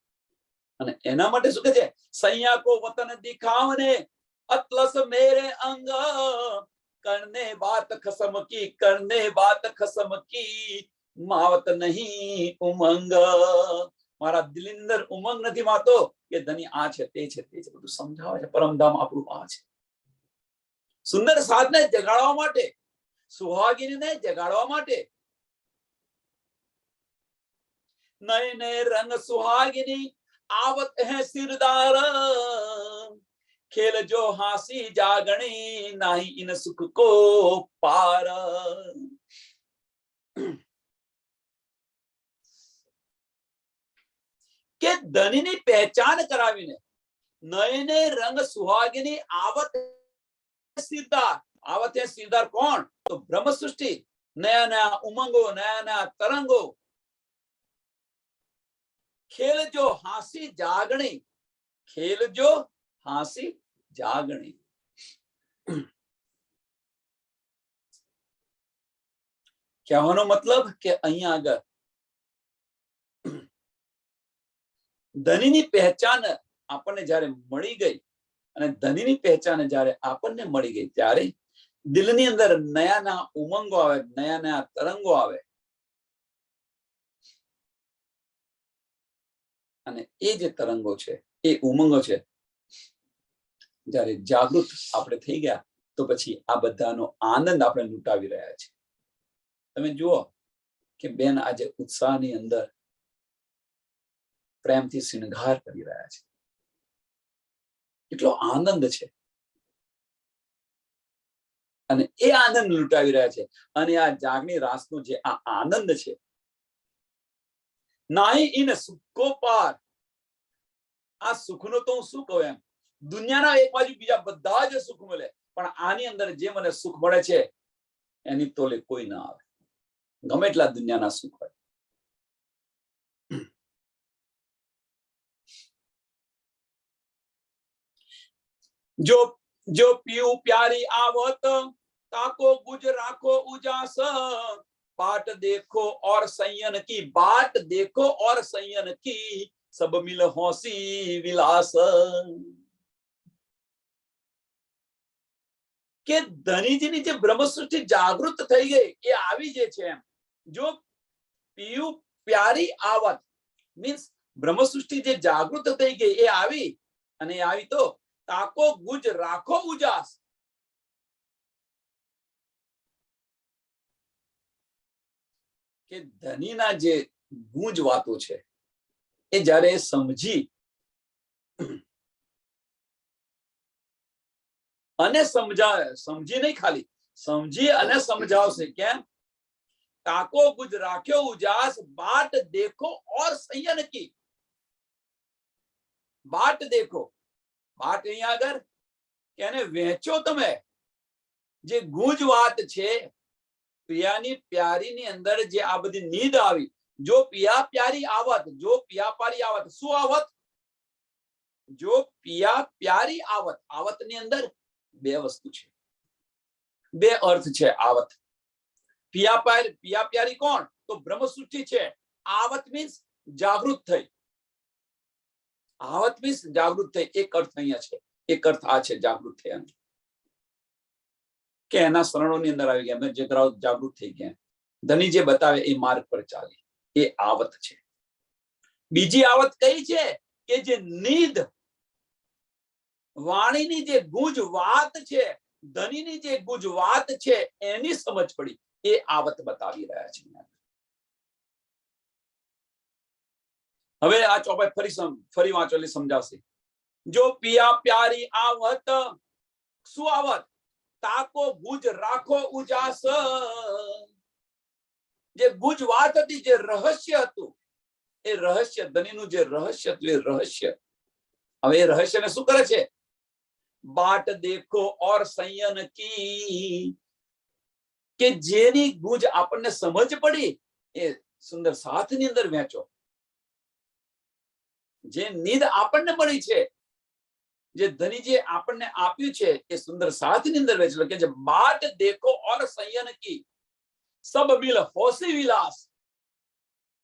અને એના માટે શું કહે છે? સૈયા કો વતન દિખાવને અતલસ મેરે અંગ કરને બાત ખસમ કી માવત નહીં ઉમંગ. મારા દિલ અંદર ઉમંગ નથી માતો કે ધની આ છે, તે છે, તે છે, બધું સમજાવે છે. પરમધામ આપણું આ છે. સુંદર સાધને જગાડવા માટે, સુહાગીને જગાડવા માટે. નયને રંગ સુહાગિની આવત હે સિરદાર, खेल जो हासी जागणी नाही इन सुख को पार। કે ધનીની પહેચાન કરાવીને નયને રંગ સુહાગીની આવત સિદ્ધાર। आवत है सिद्धार कौन? तो ब्रह्म सृष्टि, नया नया उमंगो, नया नया तरंगो। खेल जो हासी जागणी, खेल जो हासी जागणी। કહેવાનો મતલબ કે અહીંયા આગળ ધનીની પહેચાન આપણને જ્યારે મળી ગઈ અને ધનીની પહેચાન જ્યારે આપણને મળી ગઈ ત્યારે દિલની અંદર નયા નયા ઉમંગો આવે, નયા નયા તરંગો આવે અને એ જે તરંગો છે, એ ઉમંગો છે, જ્યારે જાગૃત આપણે થઈ ગયા તો પછી આ બધાનો આનંદ આપણે લૂંટાવી રહ્યા છે। તમે જુઓ કે બેન આજે ઉત્સાહની અંદર પ્રેમથી શૃંગાર કરી રહ્યા છે, એટલો આનંદ છે અને એ આનંદ લૂંટાવી રહ્યા છે। અને આ જાગણી રાસનો જે આ આનંદ છે, નાહી ઇન સુખો પાર, આ સુખનો તો હું શું કહું એમ, દુનિયાના એક બાજુ બીજા બધા જ સુખ મળે, પણ આની અંદર જે મને સુખ મળે છે એની તોલે કોઈ ના આવે, ગમે એટલા દુનિયાના સુખ હોય। जो जो पीऊ प्यारी आवत ताको गुज राखो उजास, बाट देखो और संयन की, बाट देखो और संयन की, सब मिल हौसी विलास। के ધનીજીની જે બ્રહ્મ સૃષ્ટિ જાગૃત થઈ ગઈ એ આવી જે છે એમ, જો પીયુ પ્યારી આવત મીન્સ બ્રહ્મ સૃષ્ટિ જે જાગૃત થઈ ગઈ એ આવી અને આવી તો તાકો ગુજ રાખો ઉજાસ, કે ધનીના જે ગુંજ વાતો છે એ જ્યારે સમજી અને સમજાવે, સમજી નહીં ખાલી સમજી અને સમજાવશે કેમ, તાકો ગુજ રાખ્યો ઉજાસ, बाट देखो और संयन की, बाट देखो, बाट અહીંયા આગળ કે એને વહેંચો તમે, જે ગુંજ વાત છે પિયાની પ્યારીની અંદર જે આ બધી નીંદ આવી, જો પિયા પ્યારી આવત, જો પિયા પ્યારી આવત, શું આવત? જો પિયા પ્યારી આવત, આવતની અંદર બે વસ્તુ છે, બે અર્થ છે આવત। પિયા પ્યારી કોણ? તો બ્રહ્મ સૃષ્ટિ છે। આવત મીન્સ જાગૃત થઈ, આવત મીન્સ જાગૃત થઈ, એક અર્થ અહીંયા છે, એક અર્થ આ છે જાગૃત થયા, કે એના શરણોની અંદર આવી ગયા, અમે જે જાગૃત થઈ ગયા, ધની જે બતાવે એ માર્ગ પર ચાલે, એ આવત છે। બીજી આવત કઈ છે? કે જે નીંદ વાણીની જે ગુંજ વાત છે, ધનીની જે ગુંજ વાત છે એની સમજ પડી, એ આવત બતાવી રહ્યા છે। હવે આ ચોપાઈ ફરી વાંચો એટલે સમજાવશે। જો પિયા પ્યારી આવત, શું આવત? તાકો ગુજ રાખો ઉજાસ, જે ગુજ વાત હતી, જે રહસ્ય હતું, એ રહસ્ય ધનીનું જે રહસ્ય હતું એ રહસ્ય, હવે એ રહસ્યને શું કરે છે? बाट देखो और संयन की, કે જેની ગુજ આપણને સમજ પડી એ સુંદર સાથની અંદર વહેંચો, જે નીંદ આપણને મળી છે, જે ધનીજી આપણને આપ્યું છે એ સુંદર સાથની અંદર વહેંચેલો, કે જે बाट देखो और संयन की, सब मिल होसी विलास,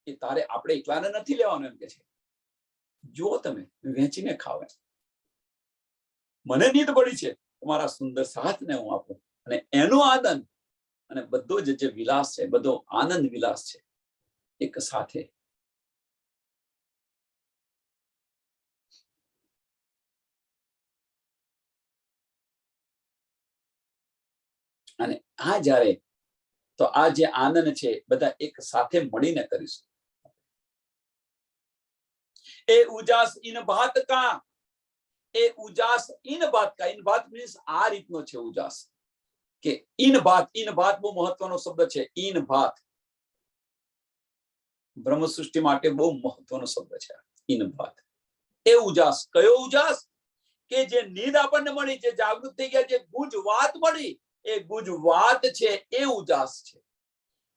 એ તારે આપણે એકલાને નથી લેવાનું એમ કે છે, જુઓ તમે વહેંચીને ખાવ, મને નીંદ પડી છે, તમારા સુંદર સાથને હું આપું, અને એનો આનંદ અને બધો જે વિલાસ છે, બધો આનંદ વિલાસ છે એક સાથે। અને આ જ્યારે તો આ જે આનંદ છે બધા એક સાથે મળીને કરીશું। એ ઉજાસ ઇન ભાત કા, એ ઉજાસ ઇન ભાત કા, ઇન ભાત મીન્સ આ રીતનો છે ઉજાસ, કે ઇન ભાત બહુ મહત્વનો શબ્દ છે. ઇન ભાત બ્રહ્મ સૃષ્ટિ માટે બહુ મહત્વનો શબ્દ છે. ઇન ભાત એ ઉજાસ. કયો ઉજાસ? કે જે નીંદ આપણને મળી, જે જાગૃત થઈ ગયા, જે ગુજ વાત મળી, એ ગુજ વાત છે, એ ઉજાસ છે,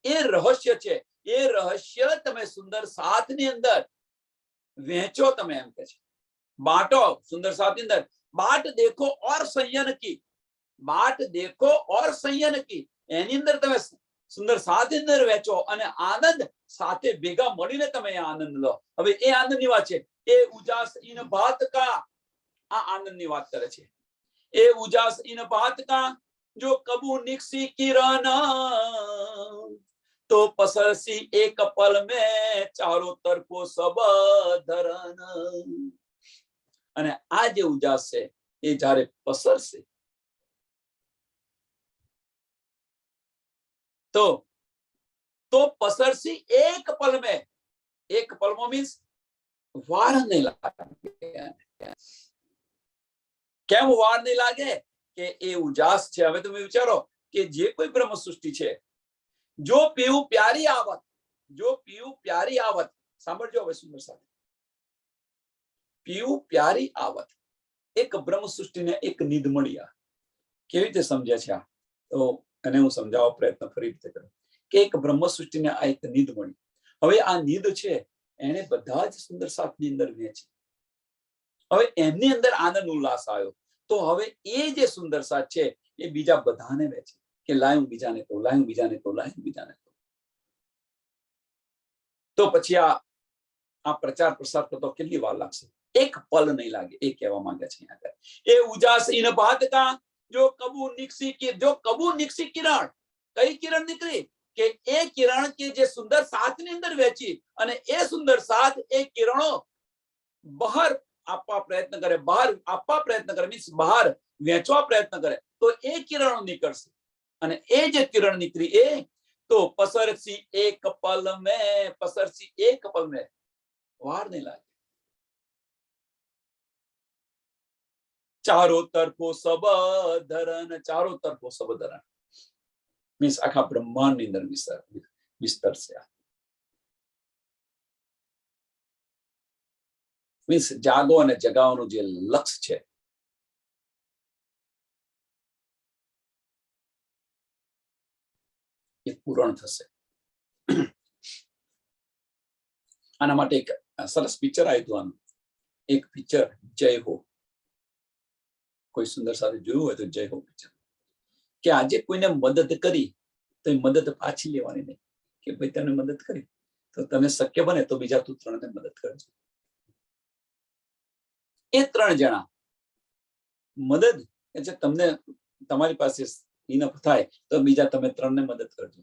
એ રહસ્ય છે. એ રહસ્ય તમે સુંદર સાથની અંદર વહેંચો. તમે એમ કે છે बांटो सुंदर साथ अंदर. बाट देखो और संयन की, बाट देखो और संयन की, એની અંદર તમે સુંદર સાથ અંદર વેચો અને આનંદ સાથે ભેગા મળીને તમે આનંદ લો. હવે એ આનંદની વાત છે. એ ઉજાસ ઇન ભાત કા, આ આનંદની વાત કરે છે. એ ઉજાસ ઇન ભાત કા જો કબુ નિક્ષી કિરણ તો પસરસી એક પલ મેં ચારો તરફો સબ ધરન. અને આ જે ઉજાસ છે એ જ્યારે પસરશે તો પસરસી એક પલ મેં. એક પલમાં મીન્સ વાર નહીં લાગે. કેમ વાર નહીં લાગે? કે એ ઉજાસ છે. હવે તમે વિચારો કે જે કોઈ બ્રહ્મ સૃષ્ટિ છે, જો પીવું પ્યારી આવત, જો પીવું પ્યારી આવત, સાંભળજો હવે સુંદર સાથે, પીવું પ્યારી આવત. એક બ્રહ્મ સૃષ્ટિને એક નિધ મળી. આ કેવી રીતે સમજ્યા છે? આ તો એને હું સમજાવવા પ્રયત્ન ફરી રીતે કરું કે એક બ્રહ્મ સૃષ્ટિને આ એક નિધ મળી. હવે આ નિધ છે એને બધા જ સુંદર સાથની અંદર વહેંચી. હવે એમની અંદર આનંદ ઉલ્લાસ આવ્યો. તો હવે એ જે સુંદર સાથ છે એ બીજા બધાને વહેંચે કે લાય હું બીજાને કહું, લાય હું બીજાને કહું, લાય હું બીજાને કહું. તો પછી આ પ્રચાર પ્રસાર થતો કેટલી વાર લાગશે? એક પલ નહીં લાગે. એ કહેવા માંગે છે અહીંયા. એ ઉજાસ ઇન ભાત કા જો કબુ નિક્ષી કિરણ, જો કબુ નિક્ષી કિરણ, કઈ કિરણ નીકળી? કે એ કિરણ કે જે સુંદર સાથની અંદર વહેંચી અને એ સુંદર સાથ એ કિરણો બહાર આપવા પ્રયત્ન કરે, બહાર આપવા પ્રયત્ન કરે, મીન્સ બહાર વહેંચવા પ્રયત્ન કરે, તો એ કિરણો નીકળશે. અને એ જે કિરણ નીકળી એ તો પસરસી એક પલ મેં, પસરસી એક પલ મેં, વાર નહીં લાગે. ચારો તરફો સબ ધરન, ચારો તરફો સબ ધરન મીન્સ આખા બ્રહ્માંડ ની અંદર વિસ્તરશે. મીન્સ જાગો અને જગાવવાનું જે લક્ષ્ય છે એ પૂર્ણ થશે. આના માટે એક સરસ પિક્ચર આવ્યું. આનું એક પિક્ચર જય હો. કોઈ સુંદર સાથે જોયું હોય તો જય હો પિક્ચર. કે આજે કોઈને મદદ કરી તો એ મદદ પાછી લેવાની નહીં. કે ભાઈ તને મદદ કરી તો તને શક્ય બને તો બીજા તું 3 ને મદદ કરજો. એ 3 જણા મદદ એટલે તમને તમારી પાસે ઇનફ થાય તો બીજા તમે 3 ને મદદ કરજો.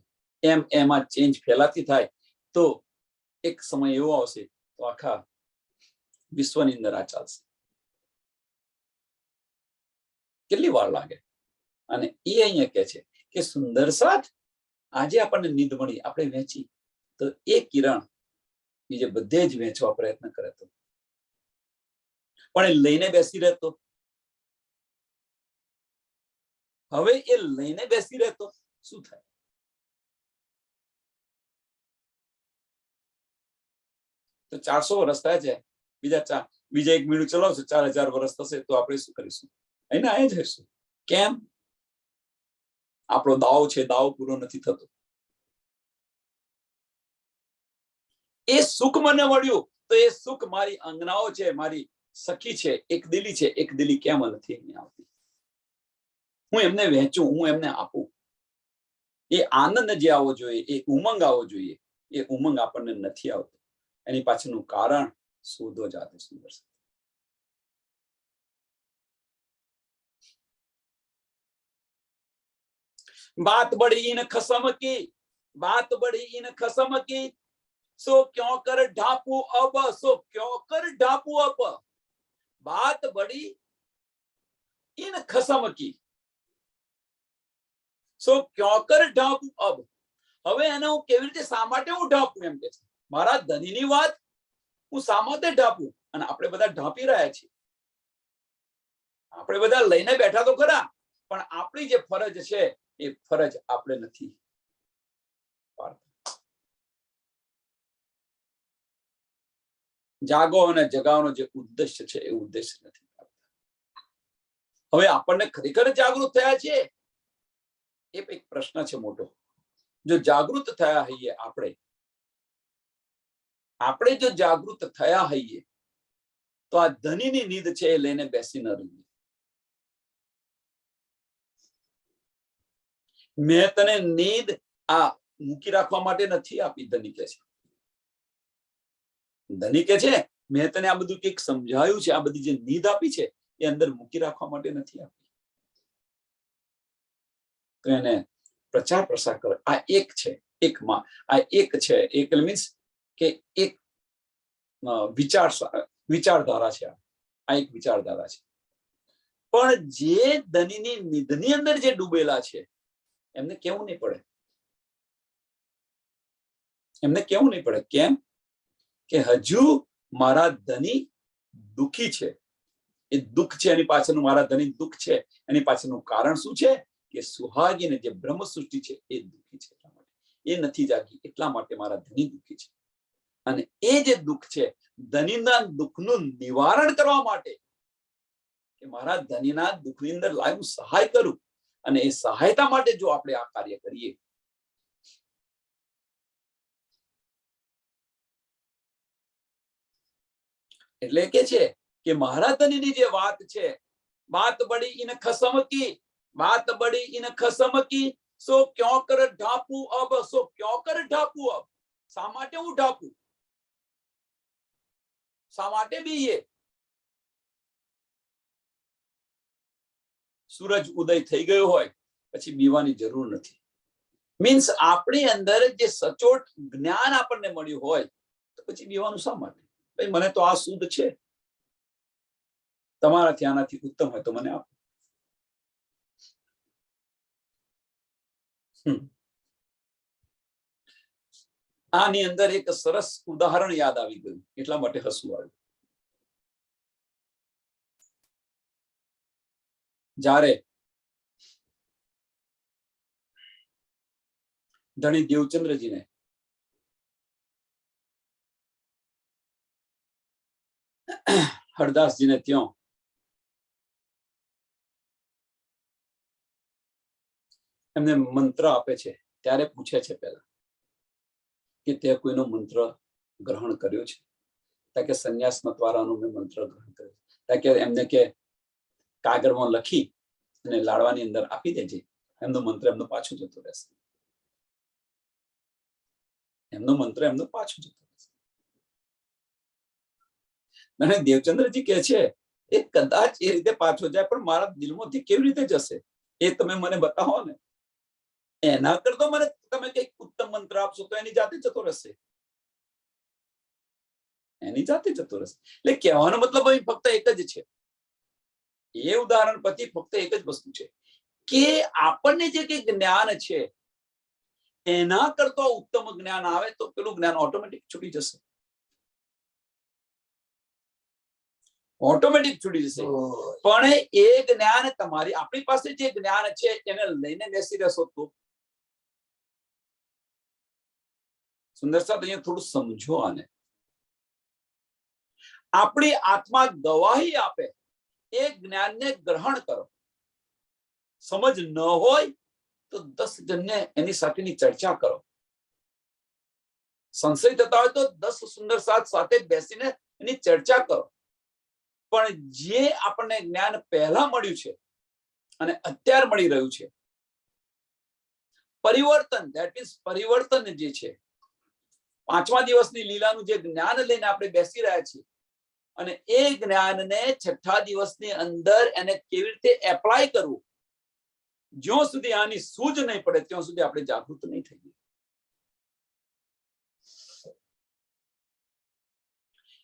એમાં ચેન્જ ફેલાતી થાય તો એક સમય એવો આવશે તો આખા વિશ્વની અંદર આ ચાલશે. કેટલી વાર લાગે? અને એ અહીંયા કહે છે કે સુંદર સાથ આજે આપણને નિધ મળી, આપણે વહેંચી તો એ કિરણ બીજે બધે જ વહેંચવા પ્રયત્ન કરે તો પણ એ લઈને બેસી રહેતો. હવે એ લઈને બેસી રહેતો શું થાય? તો 400 વર્ષ થાય છે, બીજા 1 મિનિટ ચલાવશે 4000 વર્ષ થશે તો આપણે શું કરીશું? એને આ જ હશું. કેમ? આપણો દાવ છે, દાવ પૂરો નથી થતો. એ સુખ મને મળ્યું તો એ સુખ મારી અંગનાઓ છે, મારી સખી છે, એક દિલી છે, એક દિલી કેમ નથી આવતી? હું એમને વહેંચું, હું એમને આપું. એ આનંદ જે આવવો જોઈએ, એ ઉમંગ આવવો જોઈએ, એ ઉમંગ આપણને નથી આવતો. એની પાછળનું કારણ શોધો જાતે સુંદર. बात बड़ी इन खसम की, बात बड़ी इन खसम की, सो क्यों कर ढापू अब, सो क्यों कर ढापू अब. बात बड़ी इन खसम की, सो क्यों कर ढापू अब. હવે એને હું કેવી રીતે શા માટે હું ઢાપું એમ કે છે. મારા ધનીની વાત હું શા માટે ઢાપું? અને આપણે બધા ઢાપી રહ્યા છીએ. આપણે બધા લઈને બેઠા તો ખરા, પણ આપણી જે ફરજ છે એ ફરજ આપણે નથી પાડતા. જાગો અને જગાવવાનો જે ઉદ્દેશ્ય છે એ ઉદ્દેશ્ય નથી પાડતા. હવે આપણને ખરેખર જાગૃત થયા છે એ એક પ્રશ્ન છે મોટો. જો જાગૃત થયા હોઈએ આપણે જો જાગૃત થયા હોઈએ તો આ ધનીની નીંદ છે એ લઈને બેસી ન રહીએ. મેં તને નીંદ આ મૂકી રાખવા માટે નથી આપી, ધની કે છે. ધની કે છે મેં તને આ બધું કંઈક સમજાયું છે, આ બધી જે નીંદ આપી છે એ અંદર મૂકી રાખવા માટે નથી આપી. તો એને પ્રચાર પ્રસાર કરે. આ એક છે, એકમાં આ એક છે. એક મીન્સ કે એક વિચારધારા છે. આ એક વિચારધારા છે. પણ જે ધનીની નિધની અંદર જે ડૂબેલા છે એમને કેવું નહીં પડે. એમને કેવું નહીં પડે. કેમ કે હજુ મારા ધની દુખી છે. એ દુઃખ છે એની પાછળનું, મારા ધની દુઃખ છે એની પાછળનું કારણ શું છે કે સુહાગીને જે બ્રહ્મ સૃષ્ટિ છે એ દુઃખી છે, એટલા માટે એ નથી જાગી, એટલા માટે મારા ધની દુઃખી છે. અને એ જે દુઃખ છે ધનીના દુઃખનું નિવારણ કરવા માટે કે મારા ધનીના દુઃખની અંદર લાવી હું સહાય કરું, અને એ સહાયતા માટે જો આપણે આ કાર્ય કરીએ એટલે કે છે કે મારા ધનીની જે વાત છે, बात बड़ी इन खसम की, बात बड़ी इन खसम की, सो क्यों कर ढापू अब, सो क्यों कर ढापू अब. શા માટે હું ઢાપું? શા માટે બીએ? સૂરજ ઉદય થઈ ગયો હોય પછી બીવાની જરૂર નથી. મીન્સ આપણી અંદર જે સચોટ જ્ઞાન આપણને મળ્યું હોય તો પછી બીવાનું શા માટે? ભાઈ મને તો આ શુદ્ધ છે, તમારાથી આનાથી ઉત્તમ હોય તો મને આપો. આની અંદર એક સરસ ઉદાહરણ યાદ આવી ગયું, એટલા માટે હસવું આવ્યું. જ્યારે ધણી દેવચંદ્રજીને હરદાસજીને ત્યાં એમને મંત્ર આપે છે ત્યારે પૂછે છે પહેલા કે તે કોઈનો મંત્ર ગ્રહણ કર્યો છે? તાકે સંન્યાસ મત વાળાનું મેં મંત્ર ગ્રહણ કર્યો. તાકે એમને કે કાગળમાં લખી અને લાડવાની અંદર આપી દેજે, એમનો મંત્ર એમનો પાછો જતો રહેશે. એમનો મંત્ર એમનો પાછો જતો રહેશે. અને દેવચંદ્રજી કે છે એ કદાચ એ રીતે પાછો જાય, પણ મારા દિલમાંથી કેવી રીતે જશે એ તમે મને બતાવો ને. એના કરતો મને તમે કઈક ઉત્તમ મંત્ર આપશો તો એની જાતે જતો રહેશે, એની જાતે જતો રહેશે. એટલે કહેવાનો મતલબ અહીં ફક્ત એક જ છે. એ ઉદાહરણ પછી ફક્ત એક જ વસ્તુ છે કે આપણને જે કઈ જ્ઞાન છે એના કરતો ઉત્તમ જ્ઞાન આવે તો પેલું જ્ઞાન ઓટોમેટિક છૂટી જશે. ઓટોમેટિક છૂટી જશે. પણ એ જ્ઞાન તમારી આપણી પાસે જે જ્ઞાન છે એને લઈને બેસી રહેશો તો. સુંદર સાહેબ અહીંયા થોડું સમજો આને. આપણી આત્મા ગવાહી આપે એ જ્ઞાનને ગ્રહણ કરો. સમજ ન હોય તો 10 જણને એની સાથેની ચર્ચા કરો. સંશય થતા હોય તો 10 સુંદર સાથે બેસીને એની ચર્ચા કરો. પણ જે આપણને જ્ઞાન પહેલા મળ્યું છે અને અત્યારે મળી રહ્યું છે, પરિવર્તન, ધેટ મીન્સ પરિવર્તન જે છે, 5મા દિવસની લીલાનું જે જ્ઞાન લઈને આપણે બેસી રહ્યા છીએ અને એ જ્ઞાનને 6ઠા દિવસની અંદર એને કેવી રીતે એપ્લાય કરવું, જ્યાં સુધી આની સૂઝ નહીં પડે ત્યાં સુધી આપણે જાગૃત નહીં થઈએ.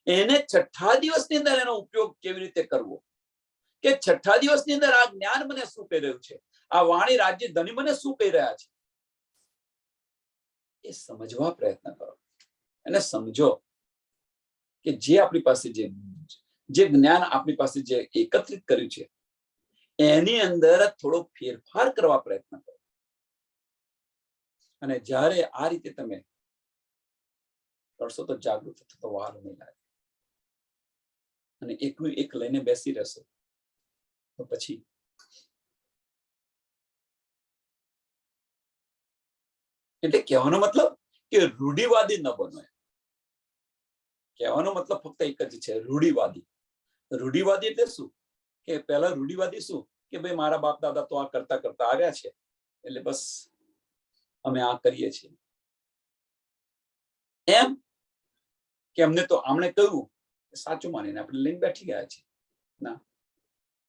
એને 6ઠા દિવસની અંદર એનો ઉપયોગ કેવી રીતે કરવો, કે 6ઠા દિવસની અંદર આ જ્ઞાન મને શું કહી રહ્યું છે, આ વાણી રાજ્ય ધની મને શું કહી રહ્યા છે, એ સમજવા પ્રયત્ન કરો. એને સમજો કે જે આપણી પાસે જે જ્ઞાન આપણી પાસે જે એકત્રિત કર્યું છે એની અંદર થોડો ફેરફાર કરવા પ્રયત્ન કરો. અને જ્યારે આ રીતે તમે કરશો તો જાગૃત થતો વાર નહીં લાગે. અને એકનું એક લઈને બેસી રહેશો તો પછી એટલે કહેવાનો મતલબ કે રૂઢિવાદી ન બનો. કહેવાનો મતલબ ફક્ત એક જ છે, રૂઢિવાદી. રૂઢિવાદી એટલે શું? કે પહેલા રૂઢિવાદી શું કે ભાઈ મારા બાપ દાદા તો આ કરતા કરતા આવ્યા છે એટલે બસ અમે આ કરીએ છીએ એમ, કે અમને તો આમણે કહ્યું સાચું માનીને આપણે લઈને બેઠી ગયા છે. ના,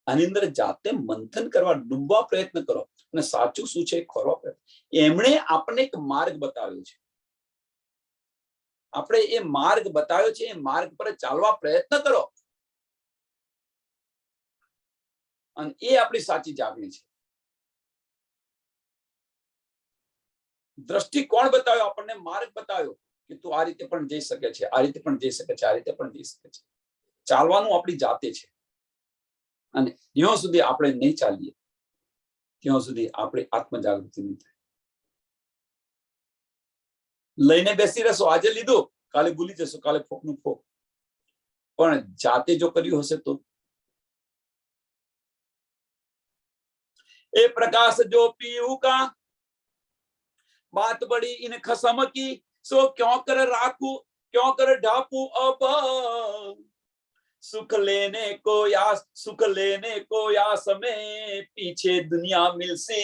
આની અંદર જાતે મંથન કરવા, ડૂબવા પ્રયત્ન કરો અને સાચું શું છે ખોરવા પ્રયત્ન. એમણે આપણને એક માર્ગ બતાવ્યો છે, આપણે એ માર્ગ બતાવ્યો છે, એ માર્ગ પર ચાલવા પ્રયત્ન કરો અને એ આપણી સાચી જાગણી છે. દ્રષ્ટિકોણ બતાવ્યો, આપણને માર્ગ બતાવ્યો કે તું આ રીતે પણ જઈ શકે છે, આ રીતે પણ જઈ શકે છે, આ રીતે પણ જઈ શકે છે. ચાલવાનું આપણી જાતે છે. અને જ્યાં સુધી આપણે નહીં ચાલીએ ત્યાં સુધી આપણે આત્મજાગૃતિ નહીં થાય. લઈને બેસી રહેશો, આજે લીધું કાલે ભૂલી જશો, કાલે ફોકનું ફોક. પણ જાતે જો કર્યું હશે તો એ પ્રકાશ જો પીયું કા बात बड़ी इन खसम की सो क्यों कर राखू क्यों कर ढापू अब सुख लेने को या समय पीछे दुनिया मिलसी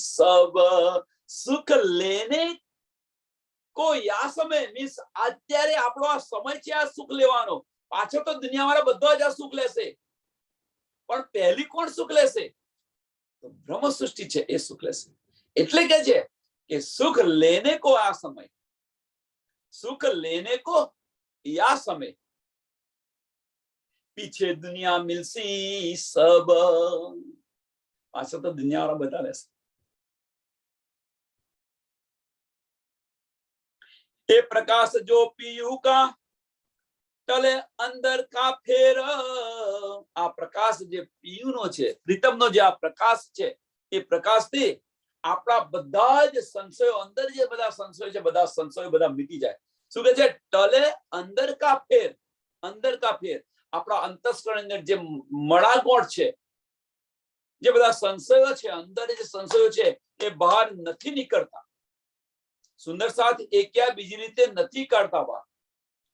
सब सुख लेने को या समय मीन्स અત્યારે આપણો આ સમય છે આ સુખ લેવાનો. પાછો તો દુનિયાવાળા બધા જ આ સુખ લેશે, પણ પહેલી કોણ સુખ લેશે? તો બ્રહ્મ સૃષ્ટિ છે એ સુખ લેશે. એટલે કે છે कि सुख लेने को आ समय, सुख लेने को या समय पीछे दुनिया मिलसी सब. पाछा तो दुनिया वाला बता रहे ये प्रकाश जो पीयू का टले अंदर का फेर. आ प्रकाश जे पीयू नो छे, प्रीतम नो जे आ प्रकाश छे, એ પ્રકાશથી આપણા બધા જ સંશયો, અંદર જે બધા સંશયો છે બધા સંશયો બધા મીટી જાય. શું કહે છે? ટલે અંદર કા ફેર. અંદર કા ફેર આપણા અંતસ્કરણ અંદર જે મડાગોળ છે, જે બધા સંશયો છે, અંદર જે સંશયો છે એ બહાર નથી નીકળતા. સુંદર સાથ એક્યા બીજી રીતે નથી કાઢતા બહાર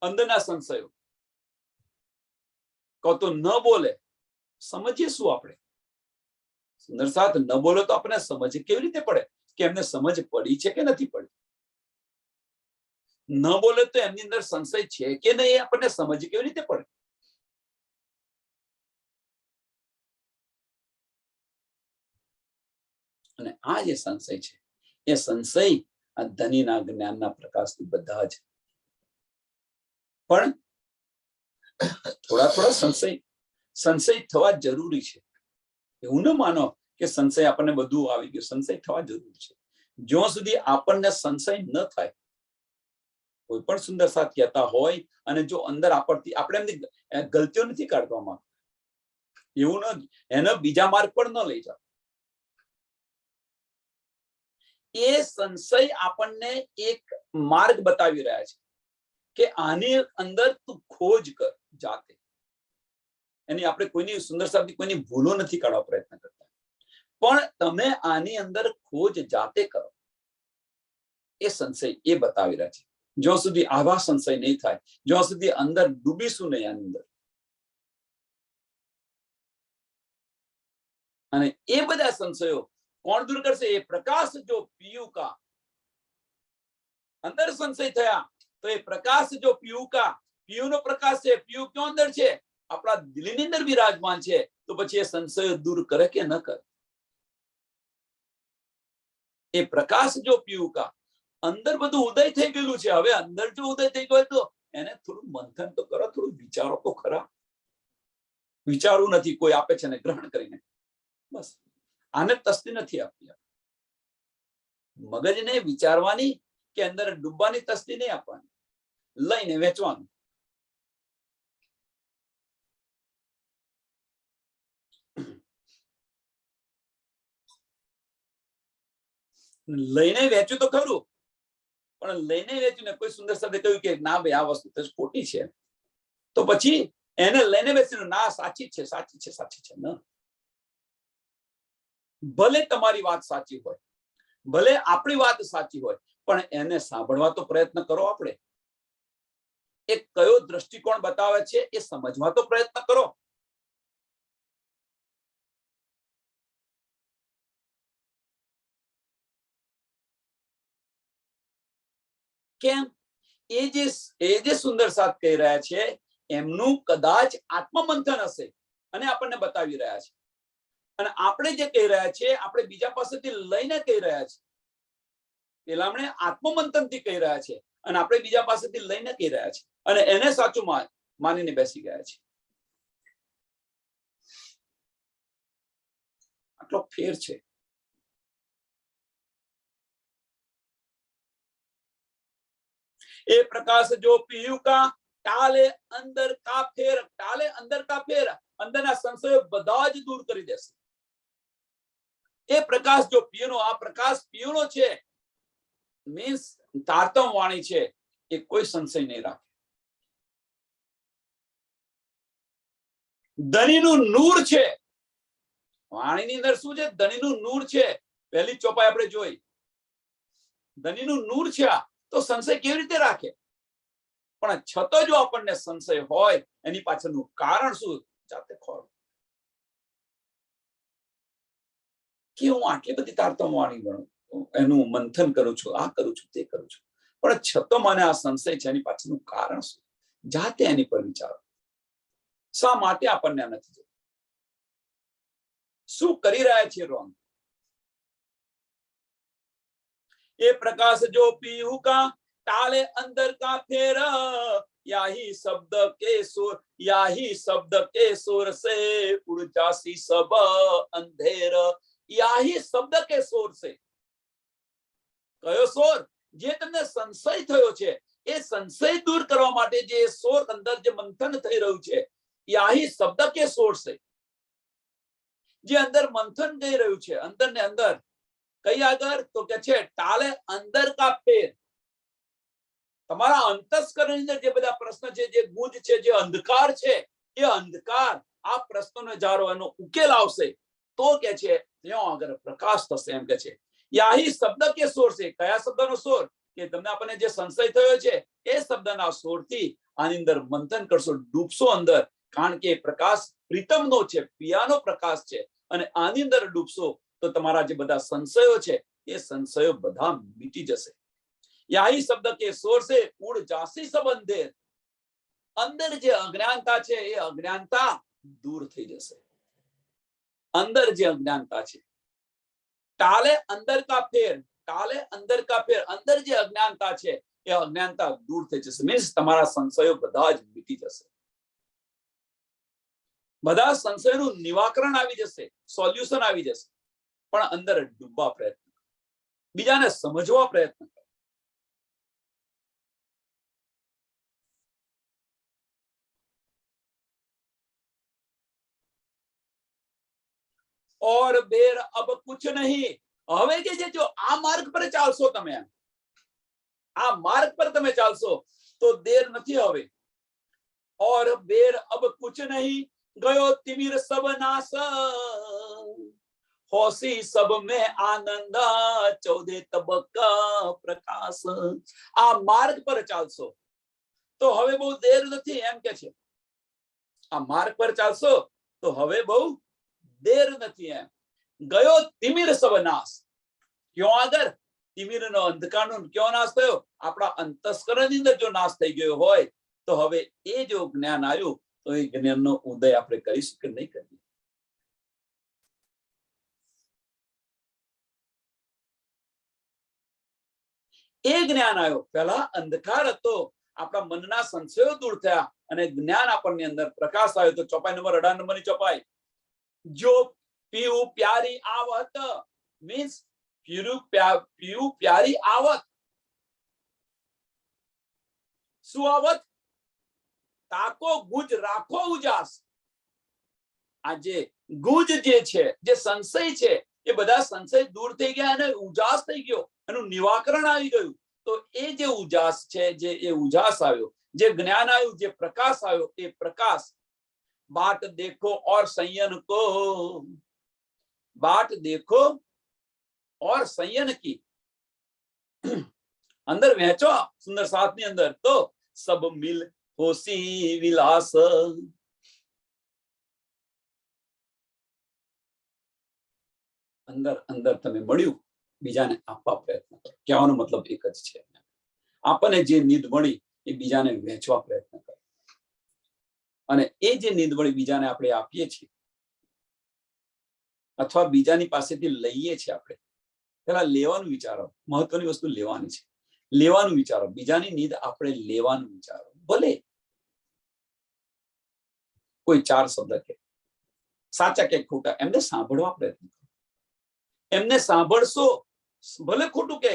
અંદરના સંશયો. કહો તો ન બોલે, સમજીએ શું આપણે? સુંદર સાથ ન બોલો તો આપણે સમજ કેવી રીતે પડે કે એમને સમજ પડી છે કે નથી પડી? ન બોલે તો એમની અંદર સંશય છે કે નહીં આપણને સમજ કેવી રીતે પડે? અને આ જે સંશય છે એ સંશય આ ધનીના જ્ઞાનના પ્રકાશથી બધા જ. પણ થોડા થોડા સંશય થવા જરૂરી છે. એવું ન માનો કે સંશય આપણને બધું આવી ગયું. સંશય થવા જરૂરી છે. જ્યાં સુધી આપણને સંશય ન થાય, કોઈ પણ સુંદર સાથ કહેતા હોય અને જો અંદર આપણે એમની ગલતીઓ નથી કાઢવા માંગતા, એવું ન, એને બીજા માર્ગ પર ન લઈ જાવ. એ સંશય આપણને એક માર્ગ બતાવી રહ્યા છે કે આની અંદર તું ખોજ કર જાતે. એની આપણે કોઈની સુંદર સાથી કોઈની ભૂલો નથી કાઢવા પ્રયત્ન કરતા, પણ તમે આની અંદર ખોજ જાતે કરો. એ સંશય એ બતાવી રહ્યા છે. જ્યાં સુધી આવા સંશય નહીં થાય, જ્યાં સુધી અંદર ડૂબીશું નહીં આની અંદર, અને એ બધા સંશયો કોણ દૂર કરશે? એ પ્રકાશ જો પીયુ કા. અંદર સંશય થયા તો એ પ્રકાશ જો પીયુ કા, પીયુ નો પ્રકાશ છે. પીયુ ક્યાં અંદર છે? આપણા દિલની અંદર વિરાજમાન છે. તો પછી એ સંશય દૂર કરે કે ન કરે? એ પ્રકાશ જો પીયુ કા, અંદર બધું ઉદય થઈ ગયેલું છે. હવે અંદર જો ઉદય થઈ ગયો તો એને થોડું મંથન તો કરો, થોડું વિચારો તો ખરા. વિચારવું નથી, કોઈ આપે છે ને ગ્રહણ કરીને બસ. આને તસ્તી નથી આપતી. મગજને વિચારવાની કે અંદર ડૂબવાની તસ્તી નહીં આપવાની, લઈને વેચવાનું. લઈને વેચ્યું તો ખરું, પણ લઈને વેચ્યું ને કોઈ સુંદર સાથે કહ્યું કે ના ભાઈ આ વસ્તુ તો ખોટી છે, તો પછી એને લઈને વેચ્યું ના સાચી છે સાચી છે સાચી છે ન. ભલે તમારી વાત સાચી હોય, ભલે આપણી વાત સાચી હોય, પણ એને સાંભળવા તો પ્રયત્ન કરો. આપણે એ કયો દ્રષ્ટિકોણ બતાવે છે એ સમજવા તો પ્રયત્ન કરો. કેમ? એ જે સુંદર સાથ કહી રહ્યા છે એમનું કદાચ આત્મમંથન હશે અને આપણને બતાવી રહ્યા છે, અને આપણે જે કહી રહ્યા છે આપણે બીજા પાસેથી લઈને કહી રહ્યા છે. પેલામણે આત્મમંથનથી કહી રહ્યા છે અને આપણે બીજા પાસેથી લઈને કહી રહ્યા છે, અને એને સાચું માનીને બેસી ગયા છે. આટલો ફેર છે. ए प्रकाश जो पीयू का टाले अंदर का फेर, टाले अंदर का फेर, अंदરના સંશયો બધા જ દૂર કરી દેશે. એ પ્રકાશ જો પીયુનો, આ પ્રકાશ પીયુનો છે, મીન્સ તારતમ વાણી છે, એ કોઈ સંશય નહીં રાખે. ધણીનું નૂર છે, વાણીની અંદર શું છે? ધણીનું નૂર છે. પહેલી ચોપાઈ આપણે જોઈ, ધણીનું નૂર છે. આ તો સંશય કેવી રીતે રાખે? પણ છતો જો આપણને સંશય હોય એની પાછળનું કારણ શું, જાતે ખોળો કે હું આટલી બધી તારતમ વાણી ગણું, એનું મંથન કરું છું, આ કરું છું, તે કરું છું, પણ છતો મને આ સંશય છે, એની પાછળનું કારણ શું? જાતે એની પર વિચારો. શા માટે આપણને આ નથી જોતું? શું કરી રહ્યા છીએ રોંગ? ये प्रकाश जो पीहू का टाले अंदर का फेर, याही शब्द के सुर, याही शब्द के सुर से उड़ जासी सब अंधेर. याही शब्द के सुर से, कयो सोर? જે તમને સંશય થયો છે એ સંશય દૂર કરવા માટે જે સોર અંદર જે મંથન થઈ રહ્યું છે, याही शब्द के सोर से, જે અંદર મંથન થઈ રહ્યું છે અંદર ને અંદર, કઈ આગળ? તો કે છે ટાલે અંદર કા ફેર. તમારા અંતસ્કરણ અંદર જે બધા પ્રશ્ન છે, જે ગુંજ છે, જે અંધકાર છે, એ અંધકાર આ પ્રશ્નોને જારો એનો ઉકેલ આવશે તો કે છે ત્યાં આગળ પ્રકાશ થશે. એમ કે છે યાહી શબ્દ કે સોર છે. કયા શબ્દનો સોર? કે તમને આપણને જે સંશય થયો છે એ શબ્દના સોરથી આની અંદર મંથન કરશો, ડૂબશો અંદર, કારણ કે પ્રકાશ પ્રીતમનો છે, પિયાનો પ્રકાશ છે, અને આની અંદર ડૂબશો તો તમારા જે બધા સંશયો છે એ સંશયો બધા મીટી જશે. યાહી શબ્દ કે સોર સે ઉડ જાસી સબ અંધેર. અંદર જે અજ્ઞાનતા છે એ અજ્ઞાનતા દૂર થઈ જશે. અંદર જે અજ્ઞાનતા છે, ટાલે અંદર કા ફેર, ટાલે અંદર કા ફેર, અંદર જે અજ્ઞાનતા છે એ અજ્ઞાનતા દૂર થઈ જશે. મીન્સ તમારા સંશયો બધા જ મીટી જશે. બધા સંશયનું નિવાકરણ આવી જશે, સોલ્યુશન આવી જશે. પણ અંદર ડૂબવા પ્રયત્ન કરો, બીજાને સમજવા પ્રયત્ન કરો. और बेर अब कुछ नहीं. હવે કે જે જો આ માર્ગ પર ચાલશો તમે, આ માર્ગ પર તમે ચાલશો તો દેર નથી હવે. और बेर अब कुछ नहीं, गयो तिमिर सब नाश, होसी सब में आनंद, 14 તબક્કા પ્રકાશ. આ માર્ગ પર ચાલશો તો હવે બહુ દેર નથી. એમ કે છે આ માર્ગ પર ચાલશો તો હવે બહુ દેર નથી. એમ ગયો તિમિર સબ નાશ. ક્યો આગળ? તિમિરનો, અંધકારનો ક્યો નાશ થયો? આપણા અંતસ્કરણની અંદર જો નાશ થઈ ગયો હોય તો હવે એ જો જ્ઞાન આવ્યું તો એ જ્ઞાનનો ઉદય આપણે કરીશું કે નહીં કરીએ? એ જ્ઞાન આવ્યો. પહેલા અંધકાર હતો, આપણા મનના સંશયો દૂર થયા અને જ્ઞાન આપણને અંદર પ્રકાશ આવ્યો. તો ચોપાઈ નંબર 18 નંબરની ચોપાઈ, જો પીયુ પ્યારી આવત, મીન્સ પીયુ પ્યારી આવત. શું આવત? તાકો ગુજ રાખો ઉજાસ. આ જે ગુજ જે છે, જે સંશય છે, એ બધા સંશય દૂર થઈ ગયા અને ઉજાસ થઈ ગયો, એનું નિવાકરણ આવી ગયું. તો એ જે ઉજાસ છે, જે એ ઉજાસ આવ્યો, જે જ્ઞાન આવ્યું, જે પ્રકાશ આવ્યો, એ પ્રકાશ बाट देखो और संयन को, बाट देखो और संयन की अंदर वહેંચો સુંદર સાત ની અંદર, તો સબ મિલ હોસી વિલાસ. અંદર અંદર તમે મળ્યું, બીજાને આપવા પ્રયત્ન કરો. કહેવાનો મતલબ એક જ છે, આપણને જે નીંદ મળી એ બીજાને વહેંચવા પ્રયત્ન કરો. અને એ જે નીંદ મળી બીજાને આપણે આપીએ છીએ અથવા બીજાની પાસેથી લઈએ છીએ, આપણે પેલા લેવાનું વિચારો. મહત્વની વસ્તુ લેવાની છે. લેવાનું વિચારો, બીજાની નીંદ આપણે લેવાનું વિચારો. ભલે કોઈ ચાર શબ્દ કે સાચા કે ખોટા, એમને સાંભળવા પ્રયત્ન કરો. એમને સાંભળશો, ભલે ખોટું કે,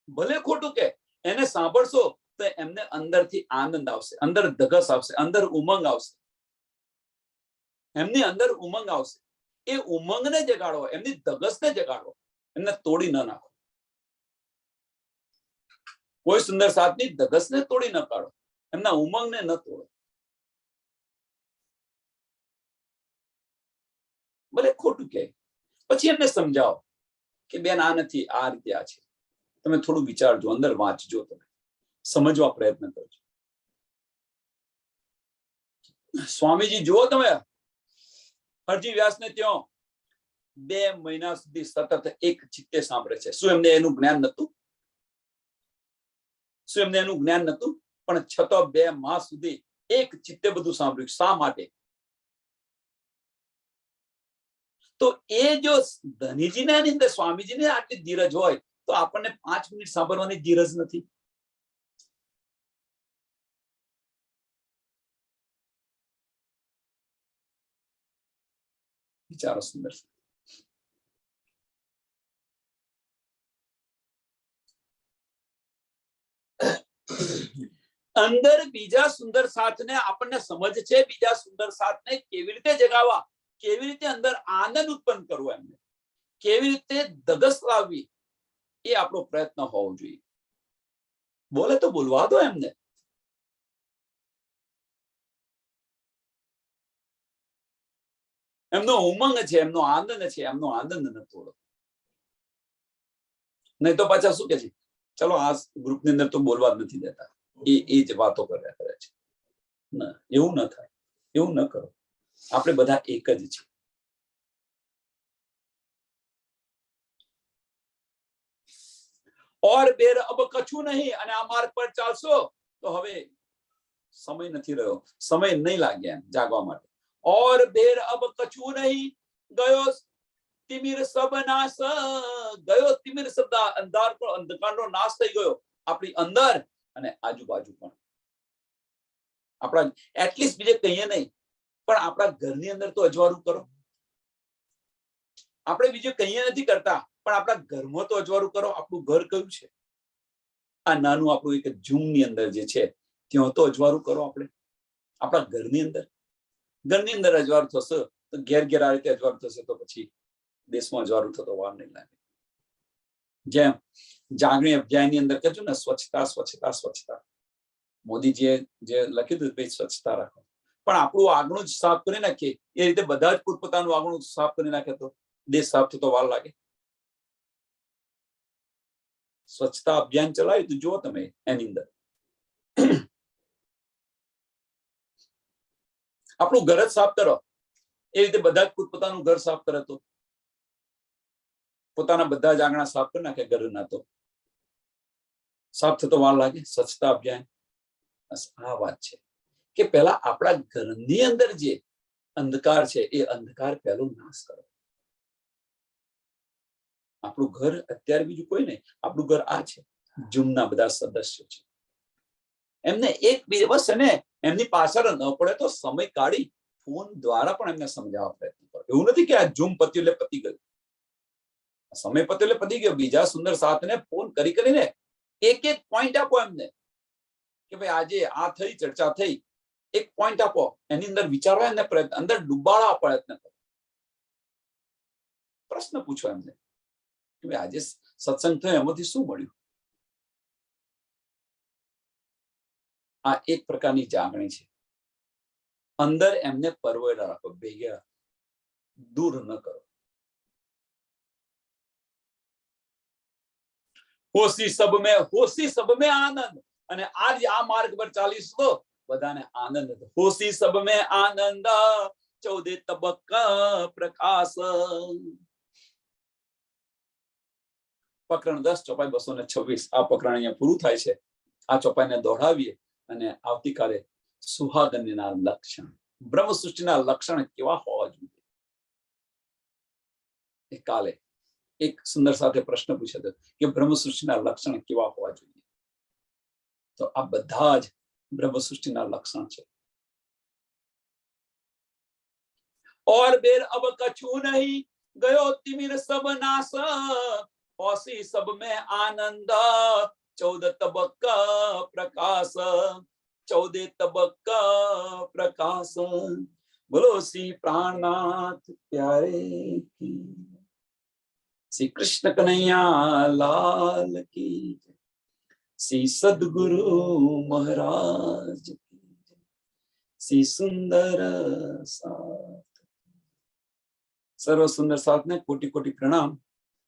ભલે ખોટું કે, એને સાંભળશો તો એમને અંદરથી આનંદ આવશે, અંદર ધગસ આવશે, અંદર ઉમંગ આવશે. એમની અંદર ઉમંગ આવશે. એ ઉમંગને જગાડો, એમની ધગસને જગાડો, એમને તોડી ન નાખો. કોઈ સુંદર સાથની ધગસને તોડી ન કાઢો, એમના ઉમંગને ન તોડો. ભલે ખોટું કે, પછી એમને સમજાવો કે બેન આ નથી, આ રીતે આ છે. તમે થોડું વિચારજો, અંદર વાંચજો, તમે સમજવા પ્રયત્ન કરજો. સ્વામીજી જુઓ, તમે હરજી વ્યાસને ત્યાં 2 મહિના સુધી સતત એક ચિત્તે સાંભળે છે. શું એમને એનું જ્ઞાન નતું? શું એમને એનું જ્ઞાન નતું? પણ છતાં 2 માસ સુધી એક ચિત્તે બધું સાંભળ્યું. શા માટે? તો એ જો ધનીજીને એની અંદર સ્વામીજીને આટલી ધીરજ હોય તો આપણને 5 મિનિટ સાંભળવાની ધીરજ નથી. વિચારો સુંદર. અંદર બીજા સુંદર સાથને આપણને સમજ છે, બીજા સુંદર સાથને કેવી રીતે જગાવવા, કેવી રીતે અંદર આનંદ ઉત્પન્ન કરવો, એમને કેવી રીતે ધગસ લાવવી, એ આપણો પ્રયત્ન હોવો જોઈએ. બોલે તો બોલવા દો એમને. એમનો ઉમંગ છે, એમનો આનંદ છે, એમનો આનંદ ન તોડો. નહીં તો પાછા શું કે છે, ચલો આ ગ્રુપની અંદર તો બોલવા જ નથી દેતા, એ જ વાતો કર્યા કરે છે. ના, એવું ન થાય, એવું ન કરો. આપણે બધા એક જ છે. ઓર બેર અબ કછું નહીં. અને આ માર્ગ પર ચાલશો તો હવે સમય નથી રહ્યો, સમય નહીં લાગે એમ જાગવા માટે. ઓર બેર અબ કછું નહીં, ગયો તિમિર સબ નાશ. ગયો તિમિર શબ્દ અંધકારનો નાશ થઈ ગયો, આપણી અંદર અને આજુબાજુ પણ. આપણા એટલીસ્ટ બીજે કહીએ નહીં, પણ આપણા ઘરની અંદર તો અજવાળું કરો. આપણે બીજું કહીએ નથી કરતા, પણ આપણા ઘરમાં તો અજવાળું કરો. આપણું ઘર કયું છે? આ નાનું આપણું એક ઝૂમની અંદર જે છે, ત્યાં તો અજવાળું કરો. આપણે આપણા ઘરની અંદર અજવાળું થશે તો ઘેર ઘેર આ રીતે અજવાળું થશે, તો પછી દેશમાં અજવાળું થતો વાર નહીં લાગે. જેમ જાગણી અભિયાનની અંદર કહ્યું ને, સ્વચ્છતા સ્વચ્છતા સ્વચ્છતા, મોદીજીએ જે લખ્યું હતું ભાઈ સ્વચ્છતા રાખો, પણ આપણું આગળનું જ સાફ કરી નાખીએ એ રીતે બધા જ પોતપોતાનું આગળનું સાફ કરી નાખે તો દેશ સાફ થતો વાર લાગે. સ્વચ્છતા અભિયાન ચલાવ્યું તો જુઓ તમે, એની અંદર આપણું ઘર જ સાફ કરો, એ રીતે બધા જ પોતપોતાનું ઘર સાફ કરે તો પોતાના બધા જ આંગણા સાફ કરી નાખે ઘરના, તો સાફ થતો વાર લાગે. સ્વચ્છતા અભિયાન આ વાત છે કે પહેલા આપણા ઘરની અંદર જે અંધકાર છે એ અંધકાર પહેલો નાશ કરો. આપણું ઘર અત્યારે બીજું કોઈ નહીં, આપણું ઘર આ છે. જૂમના બધા સદસ્યો છે, એમને એક દિવસ ને એમની પાછળ ન પડે તો સમય કાઢી ફોન દ્વારા પણ એમને સમજાવવા પ્રયત્ન કરો. એવું નથી કે આ ઝૂમ પત્યું એટલે પતી ગયું. સમય પત્યો એટલે પતી ગયો. બીજા સુંદર સાથને ફોન કરીને એક પોઈન્ટ આપો એમને કે ભાઈ આજે આ થઈ, ચર્ચા થઈ, એક પોઈન્ટ આપો, એની અંદર વિચારવા, એને અંદર ડૂબાડવા પ્રયત્ન કરો. પ્રશ્ન પૂછો એમને કે આજે સત્સંગ થયો એમાંથી શું મળ્યું. આ એક પ્રકારની જાગણી છે. અંદર એમને પરવેલા રાખો, ભેગા દૂર ન કરો. હોશી સબ મેં આનંદ. અને આજ આ માર્ગ પર ચાલીશ તો બધાને આનંદ. હોશી સબ મેં આનંદ, 14 તબક્કા પ્રકાશ. પ્રકરણ 10 ચોપાઈ 226. આ પ્રકરણ અહીંયા પૂરું થાય છે. આ ચોપાઈને દોડાવીએ અને આવતીકાલે સુહાગનના લક્ષણ, બ્રહ્મ સૃષ્ટિના લક્ષણ કેવા હોવા જોઈએ. કાલે એક સુંદર સાથે પ્રશ્ન પૂછ્યો હતો કે બ્રહ્મ સૃષ્ટિના લક્ષણ કેવા હોવા જોઈએ. તો આ બધા જ બ્રહ્મ સૃષ્ટિના લક્ષણ છે. और बेर अब कछु नहीं, गयो तिमिर सब नाश, होशी सब में आनंद, 14 तबक्का प्रकाश. 14 तबक्का प्रकाश. बोलो श्री प्राणनाथ प्यारे की, श्री कृष्ण कन्हैया लाल की, श्री सद्गुरु महाराज की, श्री सुंदर साथ. सर्व सुंदर साथ ने कोटि कोटि प्रणाम.